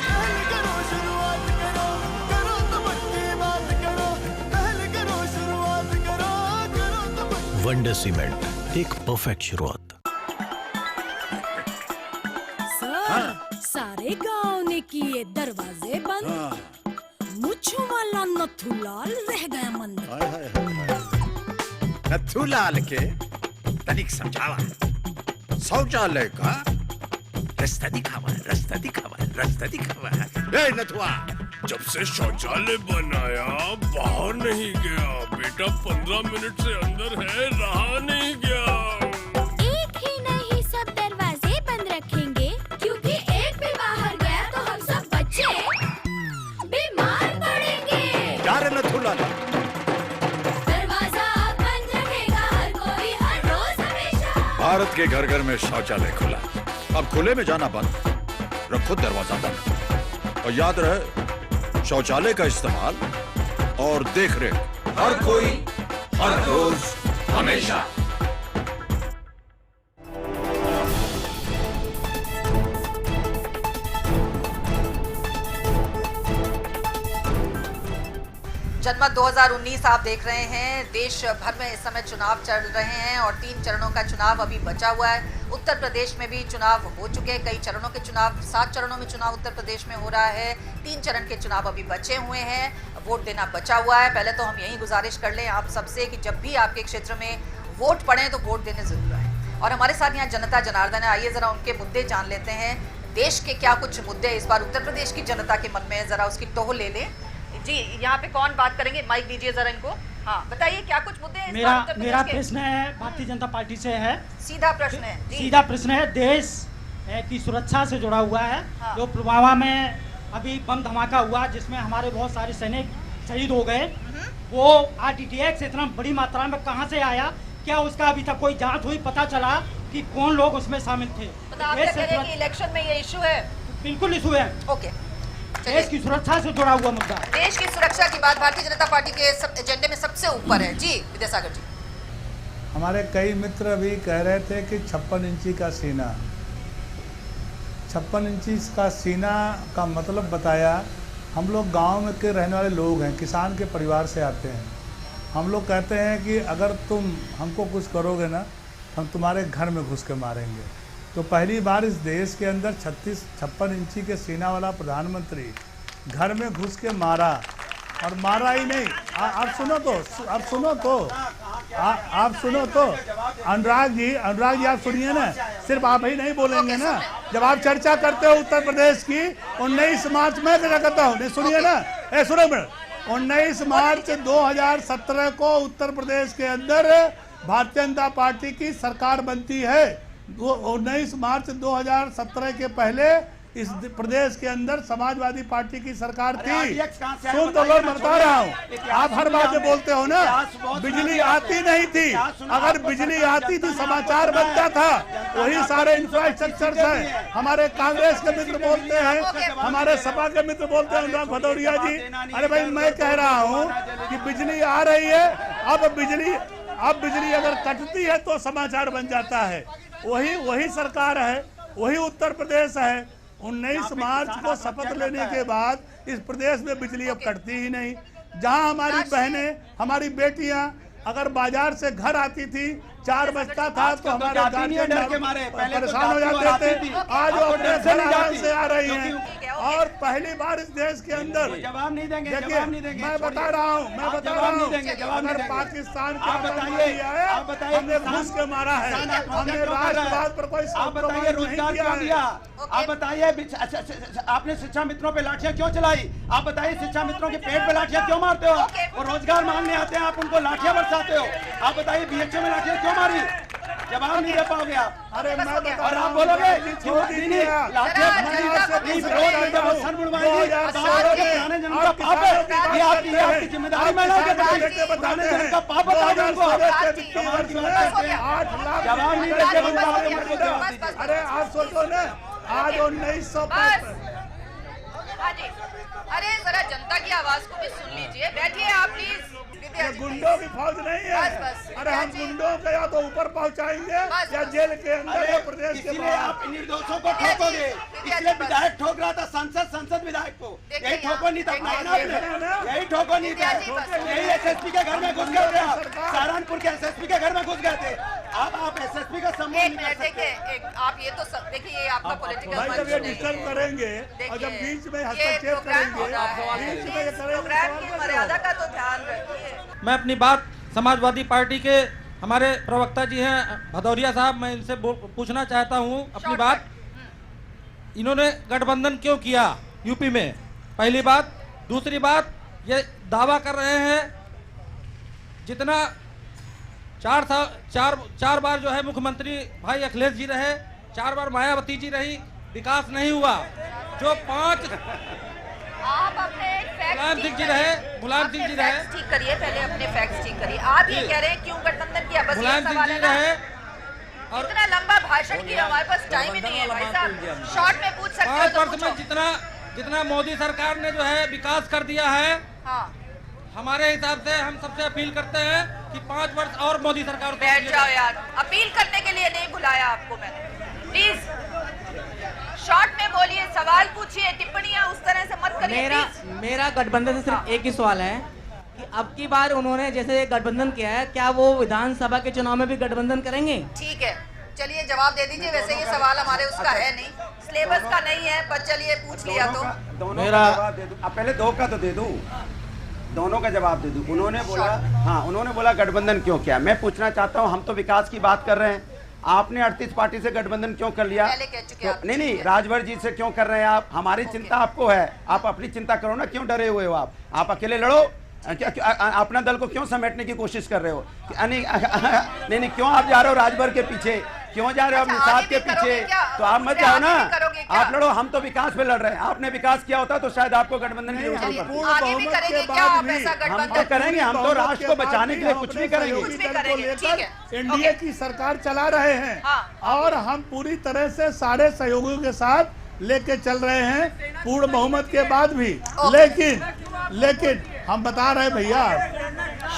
पहले करो शुरुआत करो, करो तो पक्की बात करो। पहले करो शुरुआत करो, करो तो पक्की। वंडर सीमेंट, एक परफेक्ट शुरुआत। सर, सारे गांव ने किए दरवाजे बंद, मुझ वाला नथुलाल रह गया मंदिर। नथुलाल के तनिक समझावा, शौचालय का रास्ता दिखावा, रास्ता दिखावा, रास्ता दिखावा। ए नथुआ, जब से शौचालय बनाया बाहर नहीं गया बेटा, 15 मिनट से अंदर है, रहा नहीं गया। एक ही नहीं सब दरवाजे बंद रखेंगे, क्योंकि एक भी बाहर गया तो हम सब बच्चे बीमार पड़ेंगे। जा रे नथुला। दरवाजा बंद रखेगा हर कोई, हर रोज हमेशा। भारत के घर घर में शौचालय खुला, अब खुले में जाना बंद, रखो दरवाजा बंद। और याद रहे, शौचालय का इस्तेमाल और देख रेख हर कोई, हर रोज, हमेशा। जनमत 2019 आप देख रहे हैं। देश भर में इस समय चुनाव चल रहे हैं और 3 चरणों का चुनाव अभी बचा हुआ है। उत्तर प्रदेश में भी चुनाव हो चुके हैं, कई चरणों के चुनाव, 7 चरणों में चुनाव उत्तर प्रदेश में हो रहा है। 3 चरण के चुनाव अभी बचे हुए हैं, वोट देना बचा हुआ है। पहले तो हम यही गुजारिश कर लें आप सबसे कि जब भी आपके क्षेत्र में वोट पड़े तो वोट देने जरूर आए। और हमारे साथ यहाँ जनता जनार्दन है, आइए जरा उनके मुद्दे जान लेते हैं। देश के क्या कुछ मुद्दे इस बार उत्तर प्रदेश की जनता के मन में है, जरा उसकी टोह ले लें। जी, यहाँ पे कौन बात करेंगे? माइक दीजिए जरा इनको। हाँ, बताइए क्या कुछ मुद्दे हैं इस बार उत्तर प्रदेश मेरा के? प्रश्न है भारतीय जनता पार्टी से है। सीधा प्रश्न है जी। सीधा प्रश्न है, देश की सुरक्षा से जुड़ा हुआ है। हाँ। जो पुलवामा में अभी बम धमाका हुआ जिसमें हमारे बहुत सारे सैनिक शहीद हो गए, वो RTTX इतना बड़ी मात्रा में कहाँ से आया? क्या उसका अभी तक कोई जांच हुई? पता चला कि कौन लोग उसमें शामिल थे? मतलब आप क्या कह रहे हैं कि इलेक्शन में ये इशू है? बिल्कुल इशू है, ओके, देश की सुरक्षा से जुड़ा हुआ मुद्दा। देश की सुरक्षा की बात भारतीय जनता पार्टी के एजेंडे में सबसे ऊपर है। जी विद्यासागर जी। हमारे कई मित्र भी कह रहे थे कि 56 इंची का सीना, 56 इंची का सीना का मतलब बताया। हम लोग गांव में के रहने वाले लोग हैं, किसान के परिवार से आते हैं। हम लोग कहते हैं कि अगर तुम हमको कुछ करोगे ना, हम तुम्हारे घर में घुस के मारेंगे। तो पहली बार इस देश के अंदर 56 इंची के सीना वाला प्रधानमंत्री घर में घुस के मारा, और मारा ही नहीं। आप सुनो तो, आप सुनो तो, आप सुनो तो, अनुराग जी आप सुनिए ना, सिर्फ आप ही नहीं बोलेंगे ना। जब आप चर्चा करते हो उत्तर प्रदेश की, 19 मार्च में क्या कहता हूँ, सुनिए ना, सुनो मिनट। 19 मार्च 2017 को उत्तर प्रदेश के अंदर भारतीय जनता पार्टी की सरकार बनती है। 19 मार्च 2017 के पहले इस प्रदेश के अंदर समाजवादी पार्टी की सरकार थी। सुन तो लो, बता रहा हूँ, आप हर बात में बोलते हो ना। बिजली आती नहीं थी, अगर बिजली आती थी समाचार बनता था। वही सारे इंफ्रास्ट्रक्चर है। हमारे कांग्रेस के मित्र बोलते हैं, हमारे सपा के मित्र बोलते हैं, अनुराग भदौरिया जी। अरे भाई, मैं कह रहा हूँ कि बिजली आ रही है। अब बिजली अगर कटती है तो समाचार बन जाता है। वही सरकार है, वही उत्तर प्रदेश है। 19 मार्च को शपथ लेने के बाद इस प्रदेश में बिजली अब कटती ही नहीं। जहां हमारी बहनें, हमारी बेटियां अगर बाजार से घर आती थी, 4 बजता था तो हमारे गार्जियन परेशान हो जाते थे। आज वो अपने घर आराम से आ रही हैं। और पहली बार इस देश के अंदर, जवाब नहीं देंगे, देखिए मैं बता रहा हूँ, अगर पाकिस्तान का हमने घुस के मारा है, हमने राष्ट्रवाद पर कोई रोजगार क्यों दिया? आप बताइए, आपने शिक्षा मित्रों पे लाठियां क्यों चलाई? आप बताइए, शिक्षा मित्रों के पेट पे लाठियां क्यों मारते हो? वो रोजगार मांगने आते हैं, आप उनको लाठियां बरसाते हो। आप बताइए, BHU में लाठियां क्यों मारी? जवाब नहीं दे पाओगे आप। अरे मैं बता और आप बोलोगे आपकी जिम्मेदारी में पाप बताओगे उनको। जवाब नहीं देते। अरे आप सोचो ना, आज 1905। अरे जरा जनता की आवाज को भी सुन लीजिए। बैठिए आप प्लीज। ये गुंडों की फौज नहीं है। अरे हम गुंडों को या तो ऊपर पहुंचाएंगे या जेल के अंदर या प्रदेश के बाहर। आप निर्दोषों को ठोकोगे, इसलिए विधायक ठोक रहा था, संसद विधायक को। यही ठोको नहीं था, यही ठोको नहीं था। यही SSP के घर में घुस गए थे आप, सहारनपुर के SSP के घर में घुस गए थे आप SSP का सम्मान नहीं कर सकते। आप ये तो देखिए, ये आपका पॉलिटिकल भाई, जब ये डिस्टर्ब करेंगे और जब बीच में हस्तक्षेप करेंगे, बीच में प्रोग्राम की मर्यादा का तो ध्यान रखिए। मैं अपनी बात समाजवादी पार्टी के हमारे प्रवक्ता जी हैं भदौरिया साहब, मैं इनसे पूछना चाहता हूँ अपनी बात। इन्होंने गठबंधन क्यों किया यूपी में, पहली बात। दूसरी बात, ये दावा कर रहे हैं जितना चार बार जो है मुख्यमंत्री भाई अखिलेश जी रहे, 4 बार मायावती जी रही, विकास नहीं हुआ। जो 5 आप अपने मुलायम सिंह जी रहे, मुलायम सिंह जी रहे, ठीक करिए, पहले अपने फैक्ट्स ठीक करिए। आप ये कह रहे हैं क्यों गठबंधन किया, बस ये मुलायम सिंह सवाल जी है ना। रहे और इतना लंबा भाषण की हमारे पास टाइम ही नहीं है भाई साहब, शॉर्ट में पूछ सकते हो 5 तो वर्ष में पूछो। जितना मोदी सरकार ने जो है विकास कर दिया है, हाँ, हमारे हिसाब से हम सबसे अपील करते हैं कि 5 वर्ष और मोदी सरकार को बैठ जाओ यार, अपील करने के लिए नहीं बुलाया आपको मैंने। प्लीज शॉर्ट में बोलिए, सवाल पूछिए, टिप्पणियां उस तरह से मत करिए। मेरा गठबंधन से सिर्फ एक ही सवाल है कि अब की बार उन्होंने जैसे गठबंधन किया है, क्या वो विधानसभा के चुनाव में भी गठबंधन करेंगे? ठीक है, चलिए जवाब दे दीजिए। वैसे ये सवाल हमारे उसका है नहीं, सिलेबस का नहीं है, पर चलिए पूछ लिया तो। दोनों का जवाब दे दूं। अब पहले 2 का तो दे दूं, दोनों का जवाब दे दूं। उन्होंने बोला, हाँ उन्होंने बोला गठबंधन क्यों किया। मैं पूछना चाहता हूं, हम तो विकास की बात कर रहे हैं, आपने 38 पार्टी से गठबंधन क्यों कर लिया? पहले कह चुके आप। नहीं, राजभर जी से क्यों कर रहे हैं आप? हमारी चिंता आपको है, आप अपनी चिंता करो ना, क्यों डरे हुए हो आप अकेले लड़ो। क्या अपना दल को क्यों समेटने की कोशिश कर रहे हो? नहीं, क्यों आप जा रहे हो राजभर के पीछे, क्यों जा रहे हो अपने साथ के पीछे? तो आप मत जाओ ना, आप लड़ो, हम तो विकास पे लड़ रहे हैं। आपने विकास किया होता तो शायद आपको गठबंधन की जरूरत नहीं पड़ती। आगे भी करेंगे क्या आप ऐसा हम गठबंधन? तो करेंगे, हम तो राष्ट्र को बचाने के लिए कुछ भी करेंगे। एनडीए की सरकार चला रहे हैं और हम पूरी तरह से सारे सहयोगियों के साथ लेके चल रहे हैं, पूर्ण बहुमत के बाद भी। लेकिन हम बता रहे भैया,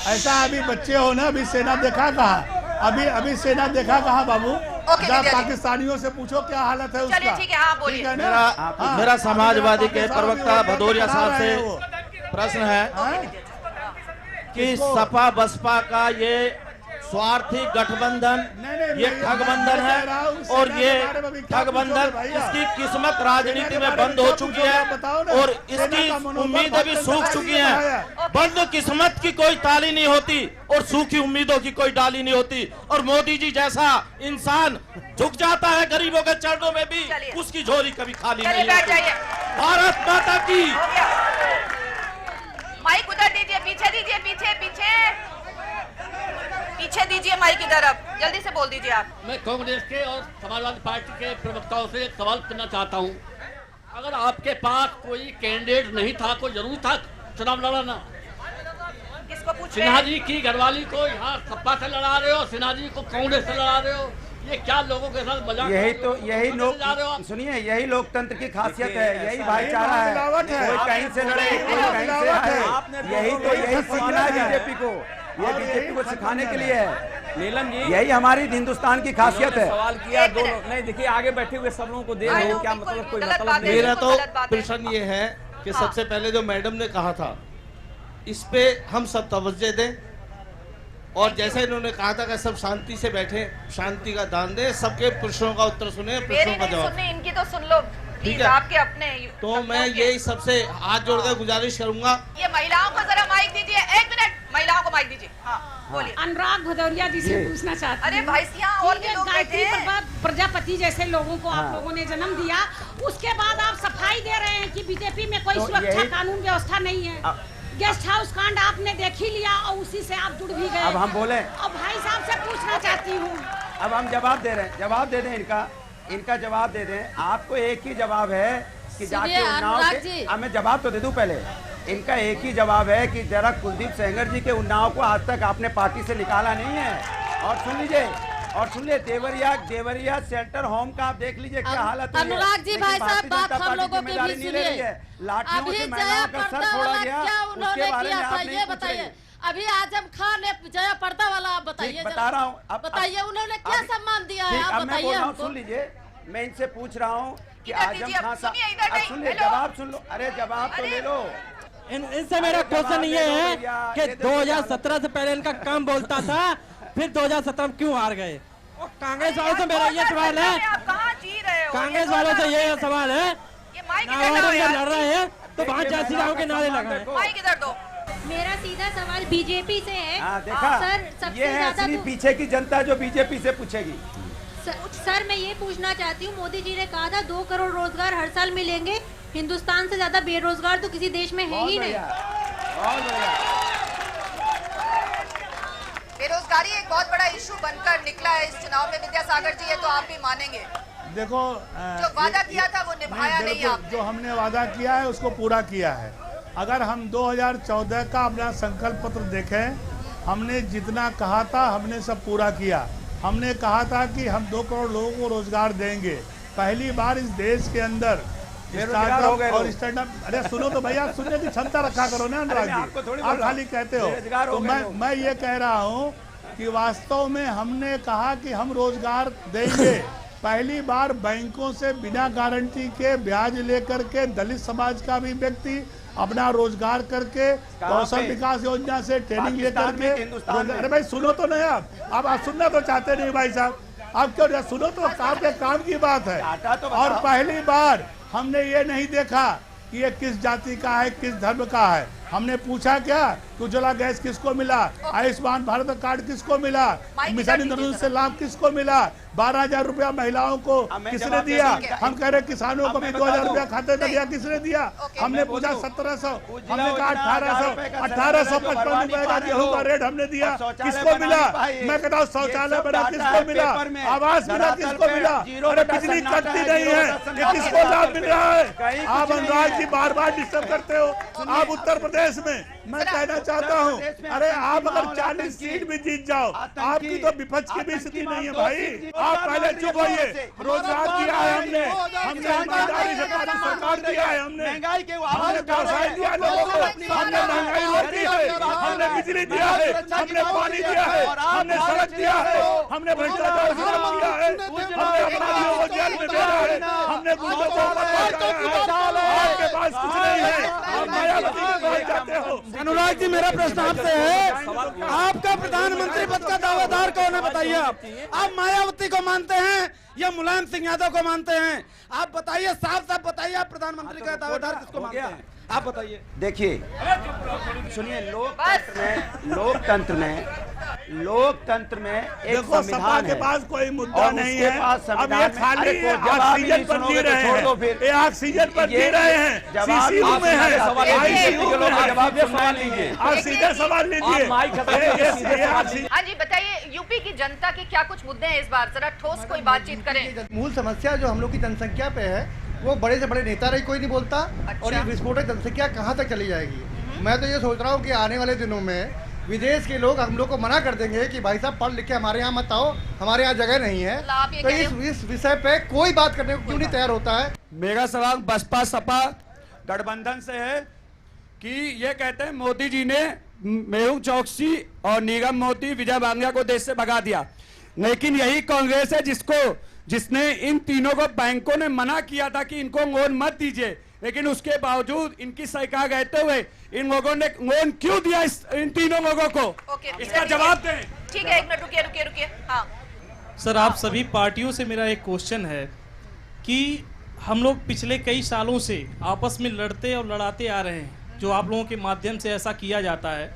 ऐसा अभी बच्चे हो ना, अभी सेना देखा कहाँ, अभी सेना देखा कहाँ बाबू? पाकिस्तानियों से पूछो क्या हालत है उसका। ठीक है, हाँ बोलिए। मेरा समाजवादी के प्रवक्ता भदौरिया साहब से प्रश्न है कि सपा बसपा का ये स्वार्थी गठबंधन, ये ठगबंधन है और ये ठगबंधन इसकी किस्मत राजनीति में बंद हो चुकी है और इसकी उम्मीदें भी सूख चुकी हैं। बंद किस्मत की कोई ताली नहीं होती और सूखी उम्मीदों की कोई डाली नहीं होती। और मोदी जी जैसा इंसान झुक जाता है गरीबों के चरणों में भी, उसकी झोली कभी खाली नहीं होती। भारत माता की। माइक उधर दीजिए, पीछे दीजिए, पीछे दीजिए माइक की तरफ, जल्दी से बोल दीजिए आप। मैं कांग्रेस के और समाजवादी पार्टी के प्रवक्ताओं से एक सवाल करना चाहता हूं। अगर आपके पास कोई कैंडिडेट नहीं था, कोई जरूरी था चुनाव लड़ाना? किसको पूछ रहे सिन्हा हैं? जी की घरवाली को यहाँ सपा से लड़ा रहे हो, सिन्हा जी को कांग्रेस से लड़ा रहे हो, ये क्या लोगों के साथ मजाक? यही लोग सुनिए, यही लोकतंत्र की खासियत है, यही भाईचारा है। कोई कहीं से लड़े, कोई कहीं से आए, यही सीखना है बीजेपी को, ये बीजेपी को सिखाने के लिए है। नीलम जी, यही हमारी हिंदुस्तान की खासियत है। सवाल किया दोनों, नहीं देखिए आगे बैठे हुए सब लोगों को दे रहे हो, क्या मतलब कोई मतलब नहीं। मेरा तो प्रश्न ये है कि सबसे पहले जो मैडम ने कहा था, इस पे हम सब तवज्जो दें और जैसे इन्होंने कहा था कि सब शांति से बैठे, शांति का दान दें, सबके प्रश्नों का उत्तर सुने, प्रश्नों का जवाब। इनकी तो सुन लो प्लीज, आपके अपने। तो मैं यही सबसे हाथ जोड़कर गुजारिश करूंगा। ये महिलाओं को जरा माइक दीजिए, 1 मिनट, महिलाओं को माइक दीजिए। हाँ बोलिए। अनुराग भदौरिया जी से पूछना चाहती अरे भाई यहाँ और भी लोग बैठे हैं। प्रजापति जैसे लोगों को आप लोगों ने जन्म दिया, उसके बाद आप सफाई दे रहे हैं कि बीजेपी में कोई सुरक्षा कानून व्यवस्था नहीं है। गेस्ट हाउस कांड आपने देख ही लिया और उसी से आप जुड़ भी गए। अब हम बोले, अब भाई साहब से पूछना चाहती हूँ। अब हम जवाब दे रहे हैं, जवाब दे दें इनका जवाब दे दें। आपको एक ही जवाब है कि जाके उन्नाव के, मैं जवाब तो दे दूं पहले। इनका एक ही जवाब है कि जरा कुलदीप सेंगर जी के उन्नाव को आज तक आपने पार्टी से निकाला नहीं है। और सुन लीजिए देवरिया शेल्टर होम का आप देख लीजिए क्या हालत है। अनुराग जी भाई साहब, बात हम लोगों की भी सुनिए। लाठियों से महिलाओं का सर फोड़ा गया, उसके बारे में आप नहीं बताइए। अभी आजम खान ने जया पर्दा वाला आप बताइए, बता रहा हूँ। अब बताइए उन्होंने क्या सम्मान दिया है, आप बताइए हमको। सुन लीजिए, मैं इनसे पूछ रहा हूँ कि आजम खान साहब, सुन लीजिए, जवाब सुन लो। अरे जवाब तो ले लो। इनसे मेरा क्वेश्चन ये है कि 2017 से पहले इनका काम बोलता था, फिर 2017 में क्यों हार गए? और कांग्रेस वालों से मेरा ये सवाल है, कांग्रेस वालों से ये सवाल है, लड़ रहे हैं तो वहाँ जय श्री राम के नारे लगाए। मेरा सीधा सवाल बीजेपी से है। देखा, सर सबसे ये है असली पीछे की जनता जो बीजेपी से पूछेगी। सर मैं ये पूछना चाहती हूँ, मोदी जी ने कहा था 2 करोड़ रोजगार हर साल मिलेंगे। हिंदुस्तान से ज्यादा बेरोजगार तो किसी देश में है ही नहीं। बेरोजगारी एक बहुत बड़ा इशू बनकर निकला है इस चुनाव में। विद्यासागर जी, ये तो आप भी मानेंगे, देखो जो वादा किया था वो निभाया नहीं आपने। जो हमने वादा किया है उसको पूरा किया है। अगर हम 2014 का अपना संकल्प पत्र देखें, हमने जितना कहा था हमने सब पूरा किया। हमने कहा था कि हम 2 करोड़ लोगों को रोजगार देंगे। पहली बार इस देश के अंदर स्टार्टअप और स्टार्टअप, अरे सुनो तो भैया, सुनने की क्षमता रखा करो ना अनुराग जी, आप खाली कहते हो। तो मैं ये कह रहा हूँ कि वास्तव में हमने कहा कि हम रोजगार देंगे। पहली बार बैंकों से बिना गारंटी के ब्याज लेकर के दलित समाज का भी व्यक्ति अपना रोजगार करके कौशल विकास योजना से ट्रेनिंग लेकर के, अरे भाई सुनो तो नहीं, आप सुनना तो चाहते नहीं भाई साहब, आप क्यों सुनो तो, आपके काम की बात है। और पहली बार हमने ये नहीं देखा कि ये किस जाति का है, किस धर्म का है। हमने पूछा क्या कि उज्ज्वला गैस किसको मिला, आयुष्मान भारत कार्ड किसको मिला, मिशन इंद्रधनुष से लाभ किसको मिला, 12,000 रुपया महिलाओं को किसने दिया। हम कह रहे किसानों को भी 2,000 रुपया खाते में दिया, किसने दिया। हमने पूछा 1,700, हमने कहा 1,855 रुपए का गेहूं का रेट हमने दिया, किसको मिला। मैं कहता हूँ शौचालय बना किसको मिला, आवास मिला किसको मिला, अरे बिजली कटती नहीं है, ये किसको लाभ मिल रहा है। आप अनुराग जी बार बार डिस्टर्ब करते हो। आप उत्तर प्रदेश में, मैं कहना चाहता हूँ, अरे आप अगर 40 सीट भी जीत जाओ, आपकी तो विपक्ष की भी स्थिति नहीं है भाई। आप पहले चुप होइए। रोजगार दिया है हमने ईमानदारी से सरकार दिया है, हमने व्यवसाय दिया लोगों को, हमने महंगाई रोकी है, हमने बिजली दिया है, हमने पानी दिया है, हमने सड़क दिया है, हमने भ्रष्टाचार खत्म किया है, हमने अपराधियों को जेल में भेजा है, हमने गुंडों को आपके पास कुछ नहीं है, आप मायावती के पास जाते हो। अनुराग जी, मेरा प्रश्न आपसे है, आपका प्रधानमंत्री पद का दावेदार कौन है बताइए। आप मायावती को मानते हैं या मुलायम सिंह यादव को मानते हैं? आप बताइए, साफ साफ बताइए, आप प्रधानमंत्री का दावेदार किसको मानते हैं? आप बताइए। देखिए सुनिए, लोकतंत्र में एक संविधान के पास कोई मुद्दा नहीं है। अब ये खाली ऑक्सीजन पर जी रहे हैं, ये ऑक्सीजन पर जी रहे हैं, सीसीयू में है, आप सीधे सवाल लीजिए। हाँ जी बताइए, यूपी की जनता के क्या कुछ मुद्दे हैं इस बार, जरा ठोस कोई बातचीत करें। मूल समस्या जो हम लोग की जनसंख्या पे है, वो बड़े से बड़े नेता रही कोई नहीं बोलता। अच्छा। और ये विस्फोटक जनसंख्या कहाँ तक चली जाएगी। मैं तो ये सोच रहा हूँ कि आने वाले दिनों में विदेश के लोग हम लोग को मना कर देंगे कि भाई साहब पढ़ लिख के हमारे यहाँ मत आओ, हमारे यहाँ जगह नहीं है। तो इस विषय पे कोई बात करने को क्यों नहीं तैयार होता है। मेरा सवाल बसपा सपा गठबंधन से है कि ये कहते हैं मोदी जी ने मेहुल चौकसी और नीरव मोदी, विजय माल्या को देश से भगा दिया, लेकिन यही कांग्रेस है जिसने इन तीनों को, बैंकों ने मना किया था कि इनको लोन मत दीजिए, लेकिन उसके बावजूद इनकी सरकार रहते हुए इन लोगों ने लोन क्यों दिया इन तीनों लोगों को। इसका जवाब दें। ठीक है, एक मिनट रुकिए। हाँ सर, आप सभी पार्टियों से मेरा एक क्वेश्चन है कि हम लोग पिछले कई सालों से आपस में लड़ते और लड़ाते आ रहे हैं, जो आप लोगों के माध्यम से ऐसा किया जाता है।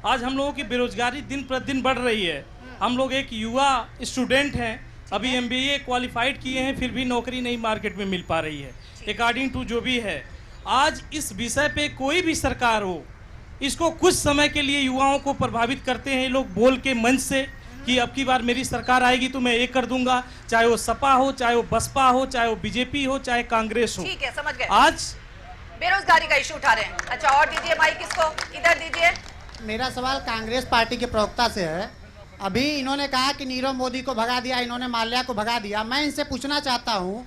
आज हम लोगों की बेरोजगारी दिन प्रतिदिन बढ़ रही है। हम लोग एक युवा स्टूडेंट हैं, अभी MBA क्वालिफाइड किए हैं, फिर भी नौकरी नहीं मार्केट में मिल पा रही है अकॉर्डिंग टू जो भी है। आज इस विषय पे कोई भी सरकार हो, इसको कुछ समय के लिए युवाओं को प्रभावित करते हैं लोग बोल के मंच से कि अब की बार मेरी सरकार आएगी तो मैं ये कर दूंगा, चाहे वो सपा हो, चाहे वो बसपा हो, चाहे वो बीजेपी हो, चाहे कांग्रेस हो। ठीक है, समझ गए। आज बेरोजगारी का इशू उठा रहे हैं। अच्छा, और दीजिए माइक, इसको इधर दीजिए। मेरा सवाल कांग्रेस पार्टी के प्रवक्ता से है। अभी इन्होंने कहा कि नीरव मोदी को भगा दिया, इन्होंने माल्या को भगा दिया। मैं इनसे पूछना चाहता हूं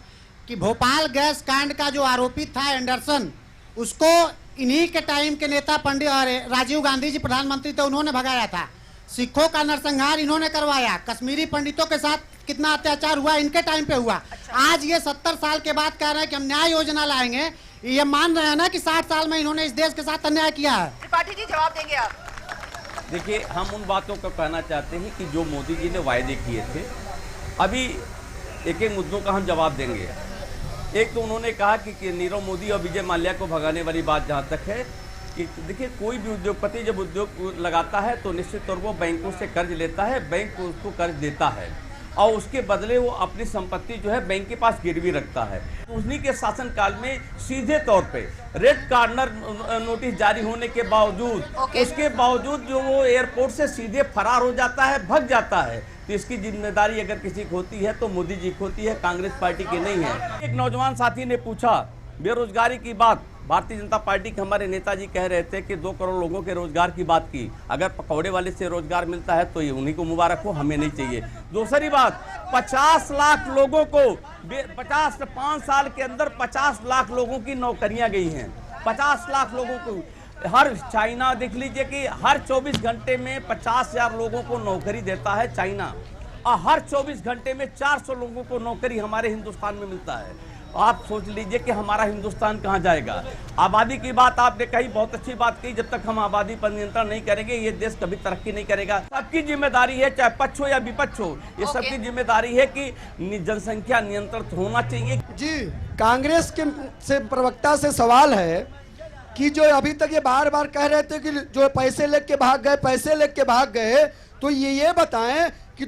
कि भोपाल गैस कांड का जो आरोपित था एंडरसन, उसको इन्हीं के टाइम के नेता पंडित राजीव गांधी जी प्रधानमंत्री थे, उन्होंने भगाया था। सिखों का नरसंहार इन्होंने करवाया। कश्मीरी पंडितों के साथ कितना अत्याचार हुआ, इनके टाइम पे हुआ। आज ये 70 साल के बाद कह रहे हैं कि हम न्याय योजना लाएंगे। ये मान रहे हैं ना कि 60 साल में इन्होंने इस देश के साथ अन्याय किया है। त्रिपाठी जी जवाब देंगे आप। देखिए, हम उन बातों को कहना चाहते हैं कि जो मोदी जी ने वायदे किए थे, अभी एक एक मुद्दों का हम जवाब देंगे। एक तो उन्होंने कहा कि नीरव मोदी और विजय माल्या को भगाने वाली बात जहाँ तक है कि देखिए, कोई भी उद्योगपति जब उद्योग लगाता है तो निश्चित तौर पर बैंकों से कर्ज लेता है, बैंक उसको कर्ज देता है। और उसके बदले वो अपनी संपत्ति जो है बैंक के पास गिरवी रखता है। उन्हीं के शासनकाल में सीधे तौर पे रेड कॉर्नर नोटिस जारी होने के बावजूद उसके बावजूद जो वो एयरपोर्ट से सीधे फरार हो जाता है, भग जाता है। तो इसकी जिम्मेदारी अगर किसी की होती है तो मोदी जी की होती है, कांग्रेस पार्टी की नहीं है। एक नौजवान साथी ने पूछा बेरोजगारी की बात, भारतीय जनता पार्टी के हमारे नेताजी कह रहे थे कि 2 करोड़ लोगों के रोजगार की बात की। अगर पकौड़े वाले से रोजगार मिलता है तो ये उन्हीं को मुबारक हो, हमें नहीं चाहिए। दूसरी बात, 50 लाख लोगों को 5 साल के अंदर 50 लाख लोगों की नौकरियां गई हैं। 50 लाख लोगों को, हर चाइना देख लीजिए कि हर 24 घंटे में 50,000 लोगों को नौकरी देता है चाइना, और हर 24 घंटे में 400 लोगों को नौकरी हमारे हिंदुस्तान में मिलता है। आप सोच लीजिए कि हमारा हिंदुस्तान कहाँ जाएगा। आबादी की बात आपने कही, बहुत अच्छी बात कही। जब तक हम आबादी पर नियंत्रण नहीं करेंगे ये देश कभी तरक्की नहीं करेगा। सबकी जिम्मेदारी है, चाहे पक्ष हो या विपक्ष हो, ये सबकी जिम्मेदारी है कि जनसंख्या नियंत्रित होना चाहिए। जी, कांग्रेस के से प्रवक्ता से सवाल है कि जो अभी तक ये बार बार कह रहे थे कि जो पैसे लेके भाग गए, पैसे लेके भाग गए, तो ये बताएं कि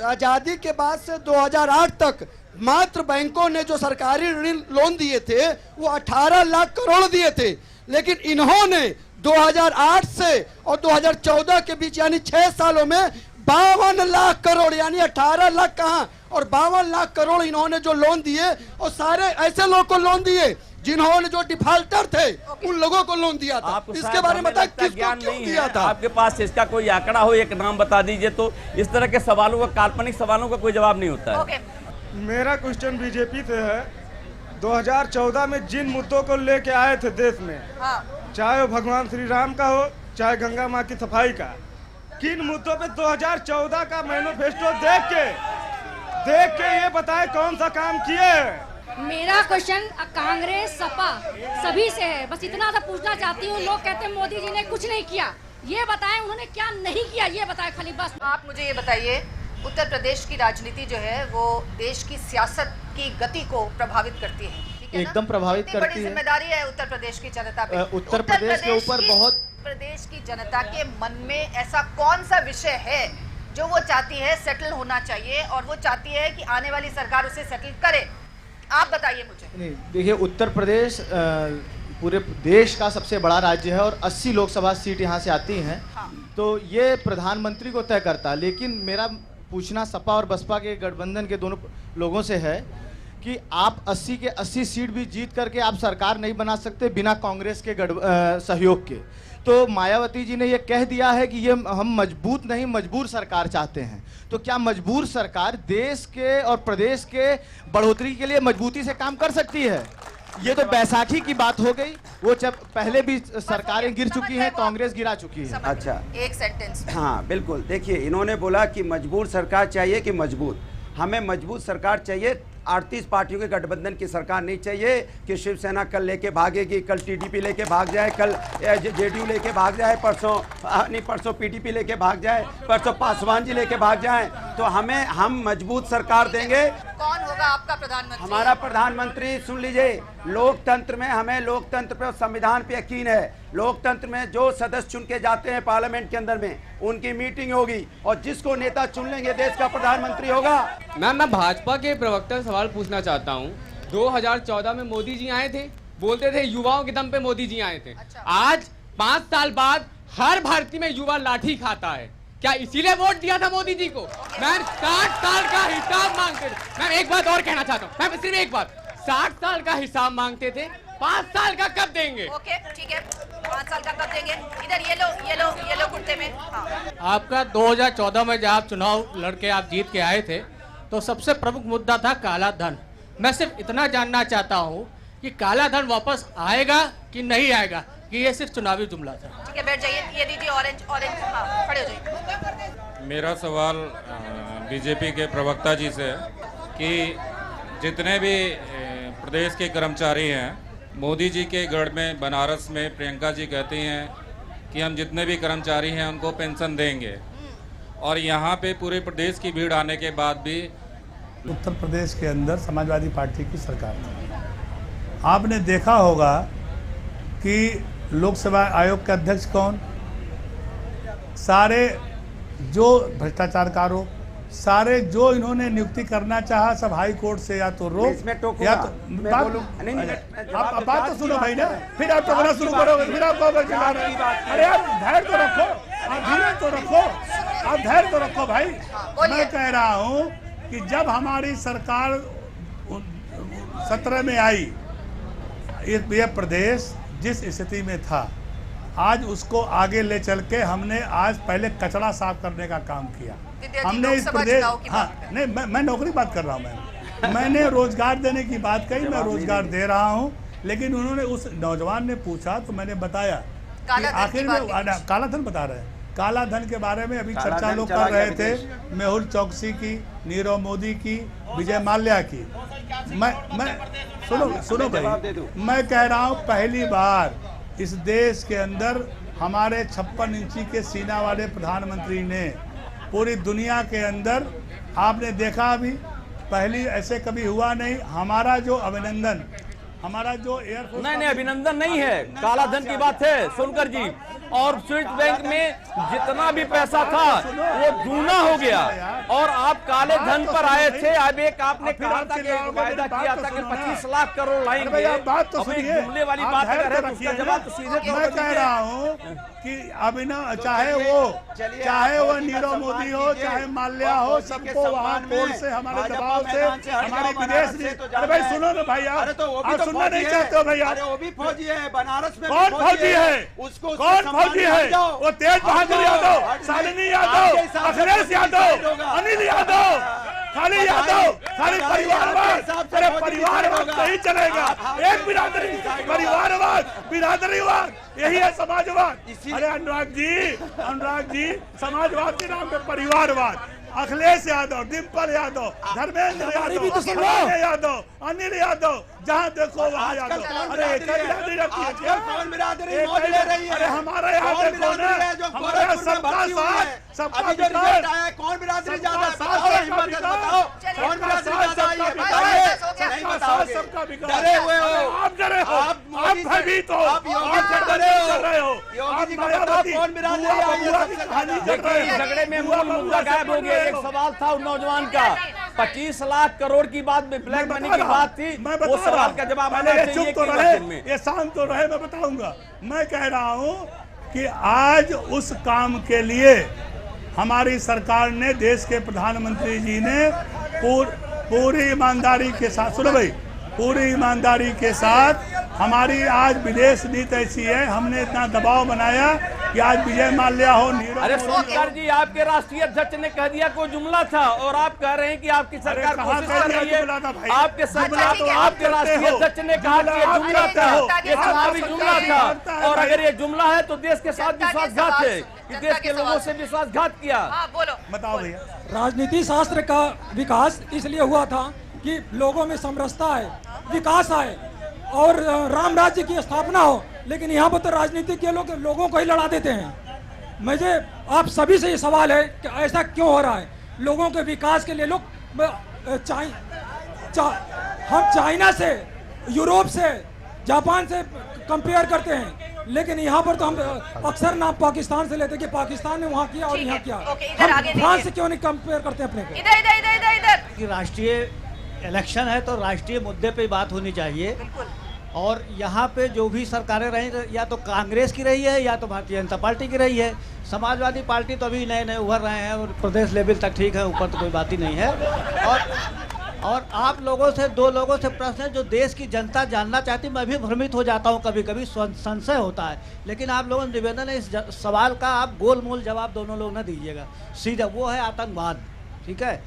आजादी के बाद से 2008 तक मात्र बैंकों ने जो सरकारी ऋण लोन दिए थे वो 18 लाख करोड़ दिए थे, लेकिन इन्होंने 2008 से और 2014 के बीच यानी 6 सालों में 52 लाख करोड़, यानी 18 लाख कहाँ और 52 लाख करोड़ इन्होंने जो लोन दिए, और सारे ऐसे लोगों को लोन दिए जिन्होंने जो डिफाल्टर थे उन लोगों को लोन दिया था। इसके बारे में बताइए ज्ञान नहीं दिया था आपके पास, इसका कोई आंकड़ा हो, एक नाम बता दीजिए। तो इस तरह के सवालों का, काल्पनिक सवालों का कोई जवाब नहीं होता है। मेरा क्वेश्चन बीजेपी से है, 2014 में जिन मुद्दों को लेके आए थे देश में, चाहे वो भगवान श्री राम का हो, चाहे गंगा माँ की सफाई का, किन मुद्दों पे 2014 का मैनिफेस्टो देख के ये बताए कौन सा काम किए? मेरा क्वेश्चन कांग्रेस सपा सभी से है, बस इतना सा पूछना चाहती हूँ। लोग कहते हैं मोदी जी ने कुछ नहीं किया, ये बताएं उन्होंने क्या नहीं किया, ये बताएं खाली बस। आप मुझे ये बताइए, उत्तर प्रदेश की राजनीति जो है वो देश की सियासत की गति को प्रभावित करती है, ठीक है? एकदम प्रभावित करती है। बड़ी जिम्मेदारी है उत्तर प्रदेश की जनता पे। उत्तर प्रदेश के ऊपर बहुत, प्रदेश की जनता के मन में ऐसा कौन सा विषय है जो वो चाहती है सेटल होना चाहिए और वो चाहती है कि आने वाली सरकार उसे सेटल करे? आप बताइए मुझे। नहीं, देखिए, उत्तर प्रदेश पूरे देश का सबसे बड़ा राज्य है और 80 लोकसभा सीट यहाँ से आती हैं। तो ये प्रधानमंत्री को तय करता है। लेकिन मेरा पूछना सपा और बसपा के गठबंधन के दोनों लोगों से है कि आप 80 के 80 सीट भी जीत करके आप सरकार नहीं बना सकते बिना कांग्रेस के सहयोग के। तो मायावती जी ने ये कह दिया है कि ये हम मजबूत नहीं मजबूर सरकार चाहते हैं। तो क्या मजबूर सरकार देश के और प्रदेश के बढ़ोतरी के लिए मजबूती से काम कर सकती है? ये तो बैसाखी की बात हो गई, वो जब पहले भी सरकारें गिर चुकी हैं, कांग्रेस गिरा चुकी है। अच्छा, एक सेंटेंस। हाँ बिल्कुल, देखिए इन्होंने बोला कि मजबूर सरकार चाहिए कि मजबूत, हमें मजबूत सरकार चाहिए। 38 पार्टियों के गठबंधन की सरकार नहीं चाहिए कि शिवसेना कल लेके भागेगी, कल टीडीपी लेके भाग जाए, कल जेडीयू लेके भाग जाए, परसों पीडीपी लेके भाग जाए, परसों पासवान जी लेके भाग जाए। तो हम मजबूत सरकार देंगे। कौन होगा आपका प्रधानमंत्री? हमारा प्रधानमंत्री, सुन लीजिए, लोकतंत्र में हमें लोकतंत्र पे और संविधान पे यकीन है। लोकतंत्र में जो सदस्य चुन के जाते हैं पार्लियामेंट के अंदर में, उनकी मीटिंग होगी और जिसको नेता चुन लेंगे देश का प्रधानमंत्री होगा। मैं भाजपा के प्रवक्ता से सवाल पूछना चाहता हूँ। 2014 में मोदी जी आए थे, बोलते थे युवाओं के दम पे मोदी जी आए थे। आज 5 साल बाद हर भारतीय में युवा लाठी खाता है। क्या इसीलिए वोट दिया था मोदी जी को? मैम 60 साल का हिसाब मांगते थे। मैम एक बात और कहना चाहता हूँ, मैम सिर्फ एक बात, 60 साल का हिसाब मांगते थे, 5 साल का कब देंगे? ओके ठीक है, 5 साल का कब देंगे? इधर ये लो कुर्ते में। हाँ। आपका 2014 में जब आप चुनाव लड़के आप जीत के आए थे तो सबसे प्रमुख मुद्दा था काला धन। मैं सिर्फ इतना जानना चाहता हूँ कि काला धन वापस आएगा कि नहीं आएगा, कि ये सिर्फ चुनावी जुमला था? ठीक है, बैठ जाइए। ये दीजिए ऑरेंज। हाँ, खड़े हो जाइए। मेरा सवाल बीजेपी के प्रवक्ता जी से है कि जितने भी प्रदेश के कर्मचारी हैं, मोदी जी के गढ़ में बनारस में प्रियंका जी कहती हैं कि हम जितने भी कर्मचारी हैं उनको पेंशन देंगे, और यहाँ पे पूरे प्रदेश की भीड़ आने के बाद भी उत्तर प्रदेश के अंदर समाजवादी पार्टी की सरकार थी। आपने देखा होगा कि लोकसभा आयोग के अध्यक्ष कौन, सारे जो भ्रष्टाचार का आरोप, सारे जो इन्होंने नियुक्ति करना चाहा सब हाई कोर्ट से या तो रोक या तो बात तो सुनो भाई ना, फिर आप टोकना शुरू करोगे, फिर आप अरे आप धैर्य तो रखो, आप धैर्य तो रखो, आप धैर्य तो रखो भाई। मैं कह रहा हूँ कि जब हमारी सरकार 17 में आई, ये प्रदेश जिस स्थिति में था आज उसको आगे ले चल के हमने आज पहले कचरा साफ करने का काम किया हमने इस प्रदेश। हाँ नहीं, मैं नौकरी बात कर रहा हूँ, मैंने रोजगार देने की बात कही, मैं रोजगार दे रहा हूँ। लेकिन उन्होंने उस नौजवान ने पूछा तो मैंने बताया कि आखिर में काला धन बता रहे हैं, काला धन के बारे में अभी चर्चा लोग कर रहे थे, मेहुल चौकसी की, नीरव मोदी की, विजय माल्या की। मैं सुनो भाई, मैं कह रहा हूँ पहली बार इस देश के अंदर हमारे 56 इंची के सीना वाले प्रधानमंत्री ने पूरी दुनिया के अंदर, आपने देखा अभी पहली ऐसे कभी हुआ नहीं, हमारा जो अभिनंदन, हमारा जो एयरफोर्स नहीं अभिनंदन नहीं है, काला धन की बात है सोनकर जी। और स्विस बैंक में जितना भी पैसा था वो दूना हो गया और आप काले धन पर आए थे। अब एक आपने कहा था कि वायदा किया था कि 25 लाख करोड़ लाएंगे, बात तो सुनिए, जुमले वाली बात कर रहे हैं, उसका जवाब तो सीधे मैं कह रहा हूँ कि अभिनव चाहे वो नीरव मोदी हो चाहे माल्या हो, सबको वहाँ कोर्ट से हमारे दबाव से हमारी विदेश नीति। अरे भाई सुनो ना भाई, आप सुनना नहीं चाहते हो भैया? वो भी फौजी है, बनारस में कौन फौजी है? उसको कौन फौजी है? वो तेज बहादुर यादव, शालिनी यादव, अखिलेश यादव, अनिल यादव, खाली यादव, खाली परिवारवाद। अरे परिवारवाद नहीं चलेगा, एक बिरादरी, परिवारवाद, बिरादरीवाद, यही है समाजवाद। अरे अनुराग जी समाजवाद के नाम पे परिवारवाद। अखिलेश यादव, डिम्पल यादव, धर्मेंद्र यादव, अनिल यादव, जहाँ देखो वहाँ यादव। अरे बिरादरी रखी है क्या? अरे हमारे यहाँ देखो ना, हमारे यहाँ सबका साथ, सबका विकास, कौन बिरादरी ज्यादा सबका विकास। डरे हुए हो आप, डरे हो आप भयभीत हो, आप कर रहे हो, कौन झगड़े में मूल मुद्दा गायब हो गया। एक सवाल था उन नौजवान का, 25 लाख करोड़ की बात में, ब्लैक मनी की बात थी, वो सवाल का जवाब आना चाहिए। तो रहे, ये शांत तो रहे, मैं बताऊंगा। मैं कह रहा हूं कि आज उस काम के लिए हमारी सरकार ने, देश के प्रधानमंत्री जी ने पूरी ईमानदारी के साथ, सुनो भाई, पूरी ईमानदारी के साथ हमारी आज विदेश नीति ऐसी है, हमने इतना दबाव बनाया कि आज विजय माल्या हो, नीरव। अरे सोनकर जी, आपके राष्ट्रीय अध्यक्ष ने कह दिया कोई जुमला था और आप कह रहे हैं कि आपकी सरकार कोशिश कर रही है। आपके राष्ट्रीय अध्यक्ष ने कहा कि ये जुमला था, ये चुनावी जुमला था, और अगर ये जुमला है तो देश के साथ विश्वासघात है, कि देश के लोगों से विश्वासघात किया। बोलो, बताओ भैया। राजनीति शास्त्र का विकास इसलिए हुआ था कि लोगों में समरसता आए, विकास आए और राम राज्य की स्थापना हो। लेकिन यहाँ पर तो राजनीति के लोगों को ही लड़ा देते हैं। मुझे आप सभी से ये सवाल है कि ऐसा क्यों हो रहा है? लोगों के विकास के लिए लोग हम चाइना से, यूरोप से, जापान से कंपेयर करते हैं, लेकिन यहाँ पर तो हम अक्सर नाम पाकिस्तान से लेते हैं कि पाकिस्तान ने वहाँ किया और यहाँ किया। हम फ्रांस से क्यों नहीं कंपेयर करते अपने को? कि राष्ट्रीय इलेक्शन है तो राष्ट्रीय मुद्दे पे बात होनी चाहिए। और यहाँ पे जो भी सरकारें रही, या तो कांग्रेस की रही है या तो भारतीय जनता पार्टी की रही है। समाजवादी पार्टी तो अभी नए नए उभर रहे हैं और प्रदेश लेवल तक ठीक है, ऊपर तो कोई बात ही नहीं है। और आप लोगों से, दो लोगों से प्रश्न है जो देश की जनता जानना चाहती। मैं भी भ्रमित हो जाता हूँ, कभी कभी संशय होता है, लेकिन आप लोगों से निवेदन है इस सवाल का आप गोलमोल जवाब दोनों लोग न दीजिएगा, सीधा। वो है आतंकवाद, ठीक है?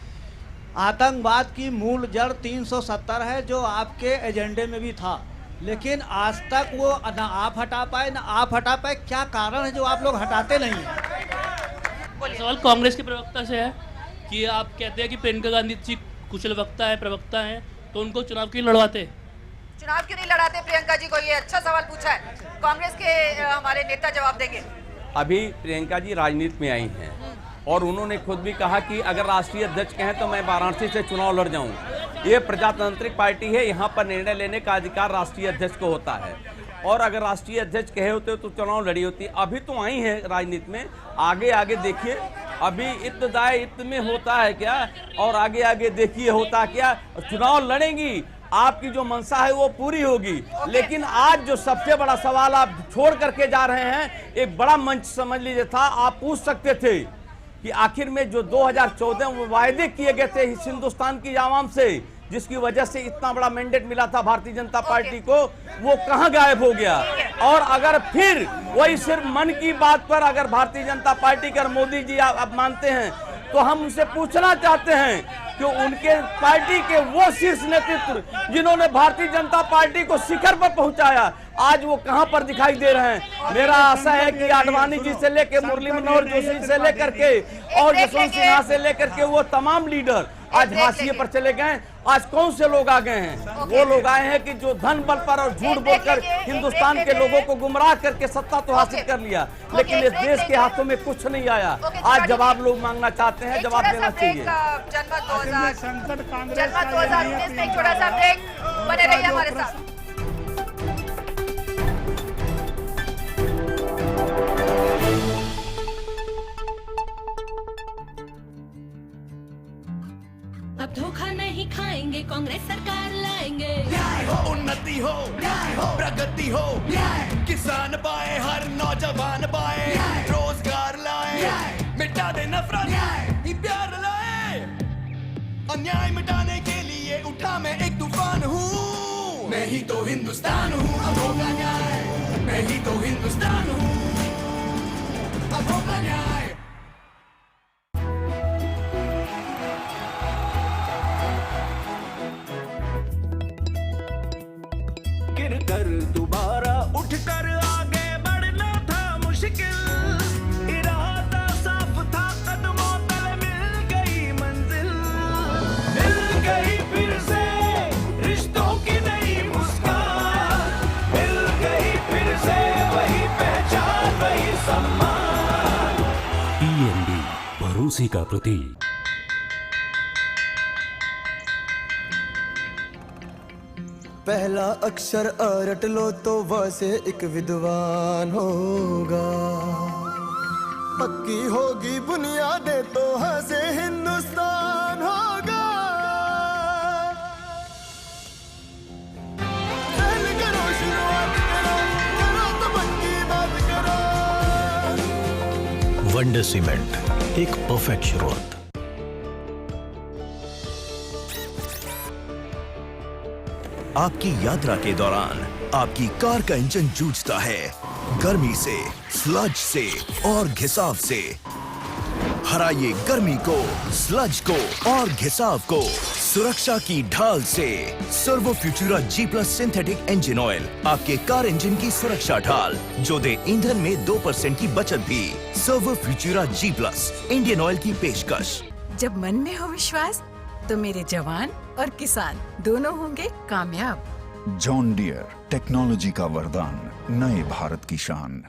आतंकवाद की मूल जड़ 370 है, जो आपके एजेंडे में भी था, लेकिन आज तक वो ना आप हटा पाए ना आप हटा पाए। क्या कारण है जो आप लोग हटाते नहीं हैं? सवाल कांग्रेस के प्रवक्ता से है कि आप कहते हैं कि प्रियंका गांधी जी कुशल वक्ता है, प्रवक्ता हैं, तो उनको चुनाव क्यों लड़वाते? चुनाव क्यों नहीं लड़ाते प्रियंका जी को? ये अच्छा सवाल पूछा है, कांग्रेस के हमारे नेता जवाब देंगे। अभी प्रियंका जी राजनीति में आई हैं और उन्होंने खुद भी कहा कि अगर राष्ट्रीय अध्यक्ष कहें तो मैं वाराणसी से चुनाव लड़ जाऊं। ये प्रजातांत्रिक पार्टी है, यहाँ पर निर्णय लेने का अधिकार राष्ट्रीय अध्यक्ष को होता है, और अगर राष्ट्रीय अध्यक्ष कहे होते तो चुनाव लड़ी होती। अभी तो आई है राजनीति में, आगे आगे देखिए अभी इब्तदाई इब्त में होता है क्या, और आगे आगे देखिए होता क्या। चुनाव लड़ेंगी, आपकी जो मंशा है वो पूरी होगी। लेकिन आज जो सबसे बड़ा सवाल आप छोड़ करके जा रहे हैं, एक बड़ा मंच समझ लीजिए था। आप पूछ सकते थे कि आखिर में जो 2014 में वायदे किए गए थे हिंदुस्तान की आवाम से, जिसकी वजह से इतना बड़ा मैंडेट मिला था भारतीय जनता पार्टी को, वो कहां गायब हो गया। और अगर फिर वही सिर्फ मन की बात पर अगर भारतीय जनता पार्टी का मोदी जी आप मानते हैं, तो हम उनसे पूछना चाहते हैं कि उनके पार्टी के वो शीर्ष नेतृत्व जिन्होंने भारतीय जनता पार्टी को शिखर पर पहुंचाया, आज वो कहां पर दिखाई दे रहे हैं। मेरा आशा है कि आडवाणी जी से लेकर मुरली मनोहर जोशी से लेकर के और यशवंत सिन्हा से लेकर के वो तमाम लीडर आज हाशिए पर चले गए। आज कौन से लोग आ गए हैं? वो लोग आए हैं कि जो धन बल पर और झूठ बोलकर हिंदुस्तान के लोगों को गुमराह करके सत्ता तो हासिल कर लिया, लेकिन इस देश के हाथों में कुछ नहीं आया। आज जवाब लोग मांगना चाहते हैं, जवाब देना चाहिए। जनमत 2019 में छोटा सा ब्रेक, बने रहिए हमारे साथ। अब धोखा नहीं खाएंगे, कांग्रेस सरकार लाएंगे। न्याय हो, उन्नति हो, न्याय हो, प्रगति हो, न्याय, किसान पाए, हर नौजवान पाए, रोजगार लाए, मिटा दे नफरत, न्याय, प्यार लाए। अन्याय मिटाने के लिए उठा मैं एक तूफान हूँ। मैं ही तो हिंदुस्तान हूँ, अब होगा न्याय। मैं ही तो हिंदुस्तान हूँ, अब होगा न्याय। कर दोबारा उठकर आगे बढ़ना था मुश्किल, इरादा साफ था, कदमों तले मिल गई मंजिल। मिल गई फिर से रिश्तों की नई मुस्कान, मिल गई फिर से वही पहचान, वही सम्मान। PNB, भरोसे का प्रतीक। पहला अक्षर रट लो तो वह से एक विद्वान होगा। पक्की होगी बुनियादें तो हाँ से हिंदुस्तान होगा। पहले करो शुरुआत करो, करो तो पक्की बात करो। वंडर सीमेंट, एक परफेक्ट शुरुआत। आपकी यात्रा के दौरान आपकी कार का इंजन जूझता है गर्मी से, स्लज से और घिसाव से। हराइए गर्मी को, स्लज को और घिसाव को सुरक्षा की ढाल से। Servo Futura G+ synthetic engine oil, आपके कार इंजन की सुरक्षा ढाल, जो दे ईंधन में 2% की बचत भी। Servo Futura G+, Indian oil की पेशकश। जब मन में हो विश्वास, तो मेरे जवान और किसान दोनों होंगे कामयाब। जॉन डियर, टेक्नोलॉजी का वरदान, नए भारत की शान।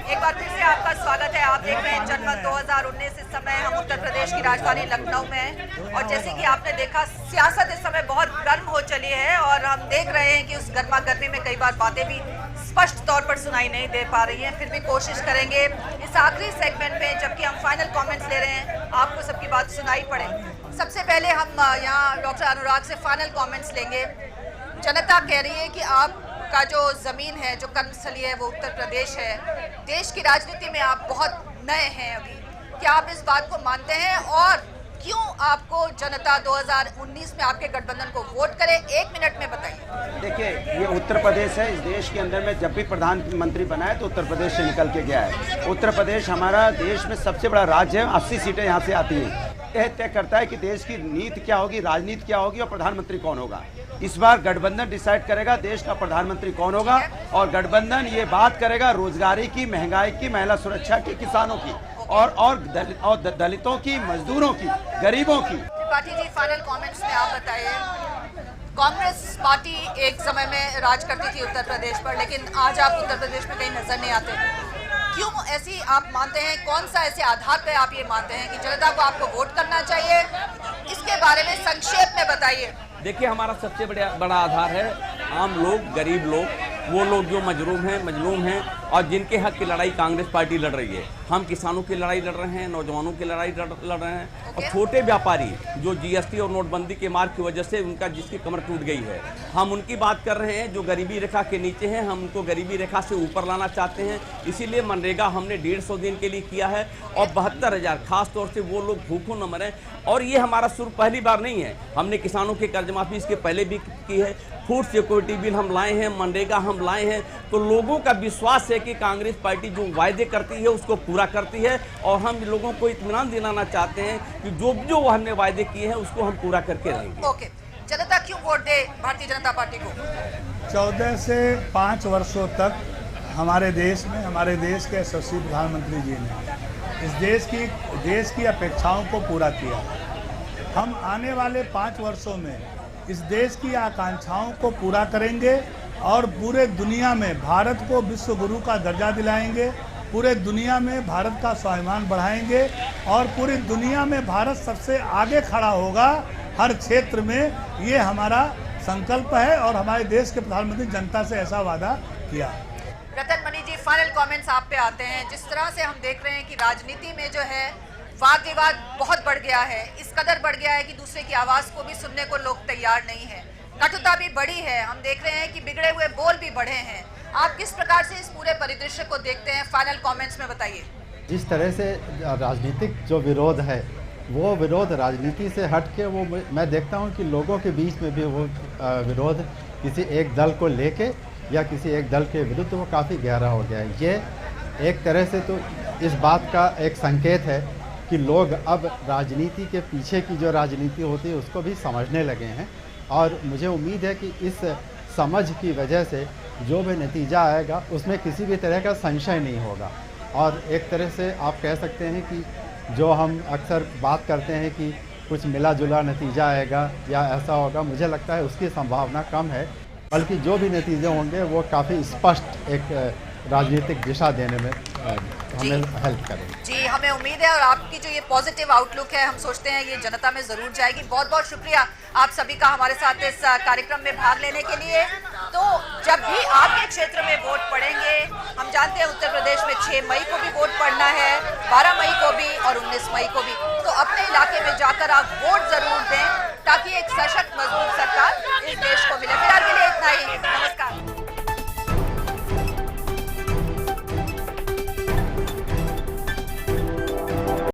एक बार फिर से आपका स्वागत है। आप देख रहे हैं जनमत 2019। इस समय हम उत्तर प्रदेश की राजधानी लखनऊ में हैं और जैसे कि आपने देखा, सियासत इस समय बहुत गर्म हो चली है और हम देख रहे हैं कि उस गर्मा गर्मी में कई बार बातें भी स्पष्ट तौर पर सुनाई नहीं दे पा रही हैं। फिर भी कोशिश करेंगे इस आखिरी सेगमेंट में, जबकि हम फाइनल कमेंट्स ले रहे हैं, आपको सबकी बात सुनाई पड़े। सबसे पहले हम यहाँ डॉक्टर अनुराग से फाइनल कमेंट्स लेंगे। जनता कह रही है कि आपका जो ज़मीन है, जो कर्मस्थली है, वो उत्तर प्रदेश है। देश की राजनीति में आप बहुत नए हैं अभी, क्या आप इस बात को मानते हैं और क्यों आपको जनता 2019 में आपके गठबंधन को वोट करे? 1 मिनट में बताइए। देखिए, ये उत्तर प्रदेश है। इस देश के अंदर में जब भी प्रधानमंत्री बना है तो उत्तर प्रदेश से निकल के गया है। उत्तर प्रदेश हमारा देश में सबसे बड़ा राज्य है। 80 सीटें यहाँ से आती हैं। यह तय करता है कि देश की नीति क्या होगी, राजनीति क्या होगी और प्रधानमंत्री कौन होगा। इस बार गठबंधन डिसाइड करेगा देश का प्रधानमंत्री कौन होगा और गठबंधन ये बात करेगा रोजगारी की, महंगाई की, महिला सुरक्षा की, किसानों की और दलितों की, मजदूरों की, गरीबों की। त्रिपाठी जी, फाइनल कमेंट्स में आप बताइए। कांग्रेस पार्टी एक समय में राज करती थी उत्तर प्रदेश पर, लेकिन आज आप उत्तर प्रदेश में कहीं नजर नहीं आते। क्यों ऐसी आप मानते हैं? कौन सा ऐसे आधार पे आप ये मानते हैं कि जनता को आपको वोट करना चाहिए? इसके बारे में संक्षेप में बताइए। देखिए, हमारा सबसे बड़ा आधार है आम लोग, गरीब लोग, वो लोग जो मजलूम हैं और जिनके हक की लड़ाई कांग्रेस पार्टी लड़ रही है। हम किसानों की लड़ाई लड़ रहे हैं, नौजवानों की लड़ाई लड़ रहे हैं और छोटे व्यापारी जो जीएसटी और नोटबंदी के मार की वजह से उनका जिसकी कमर टूट गई है, हम उनकी बात कर रहे हैं। जो गरीबी रेखा के नीचे हैं, हम उनको गरीबी रेखा से ऊपर लाना चाहते हैं। इसीलिए मनरेगा हमने 150 दिन के लिए किया है और 72,000, खास तौर से वो लोग भूखों न मरें। और ये हमारा शुरू पहली बार नहीं है, हमने किसानों की कर्ज माफी इसके पहले भी की है। फूड सिक्योरिटी बिल हम लाए हैं, मनरेगा हम लाए हैं। तो लोगों का विश्वास है कि कांग्रेस पार्टी जो वायदे करती है उसको पूरा करती है और हम लोगों को इत्मीनान दिलाना चाहते हैं कि जो हमने वायदे किए हैं उसको हम पूरा करके रहेंगे। ओके, जनता क्यों वोट दे भारतीय जनता पार्टी को? 14 से 5 वर्षों तक हमारे देश के यशस्वी प्रधानमंत्री जी ने इस देश की अपेक्षाओं को पूरा किया। हम आने वाले 5 वर्षों में इस देश की आकांक्षाओं को पूरा करेंगे और पूरे दुनिया में भारत को विश्व गुरु का दर्जा दिलाएंगे। पूरे दुनिया में भारत का स्वाभिमान बढ़ाएंगे और पूरी दुनिया में भारत सबसे आगे खड़ा होगा हर क्षेत्र में। ये हमारा संकल्प है और हमारे देश के प्रधानमंत्री जनता से ऐसा वादा किया। रतन मनी जी, फाइनल कमेंट्स आप पे आते हैं। जिस तरह से हम देख रहे हैं कि राजनीति में जो है वाद विवाद बहुत बढ़ गया है, इस कदर बढ़ गया है कि दूसरे की आवाज को भी सुनने को लोग तैयार नहीं है। कटुता भी बढ़ी है, हम देख रहे हैं कि बिगड़े हुए बोल भी बढ़े हैं। आप किस प्रकार से इस पूरे परिदृश्य को देखते हैं? फाइनल कमेंट्स में बताइए। जिस तरह से राजनीतिक जो विरोध है, वो विरोध राजनीति से हट के वो मैं देखता हूँ कि लोगों के बीच में भी वो विरोध किसी एक दल को लेके या किसी एक दल के विरुद्ध वो काफ़ी गहरा हो गया है। ये एक तरह से तो इस बात का एक संकेत है कि लोग अब राजनीति के पीछे की जो राजनीति होती है उसको भी समझने लगे हैं और मुझे उम्मीद है कि इस समझ की वजह से जो भी नतीजा आएगा उसमें किसी भी तरह का संशय नहीं होगा। और एक तरह से आप कह सकते हैं कि जो हम अक्सर बात करते हैं कि कुछ मिला जुला नतीजा आएगा या ऐसा होगा, मुझे लगता है उसकी संभावना कम है, बल्कि जो भी नतीजे होंगे वो काफ़ी स्पष्ट एक राजनीतिक दिशा देने में हमें हेल्प करेंगे। जी, हमें उम्मीद है और आपकी जो ये पॉजिटिव आउटलुक है, हम सोचते हैं ये जनता में जरूर जाएगी। बहुत बहुत शुक्रिया आप सभी का हमारे साथ इस कार्यक्रम में भाग लेने के लिए। तो जब भी आपके क्षेत्र में वोट पड़ेंगे, हम जानते हैं उत्तर प्रदेश में 6 मई को भी वोट पड़ना है, 12 मई को भी और 19 मई को भी। तो अपने इलाके में जाकर आप वोट जरूर दें ताकि एक सशक्त मजबूत सरकार इस देश को मिले। फिलहाल के लिए इतना ही, नमस्कार।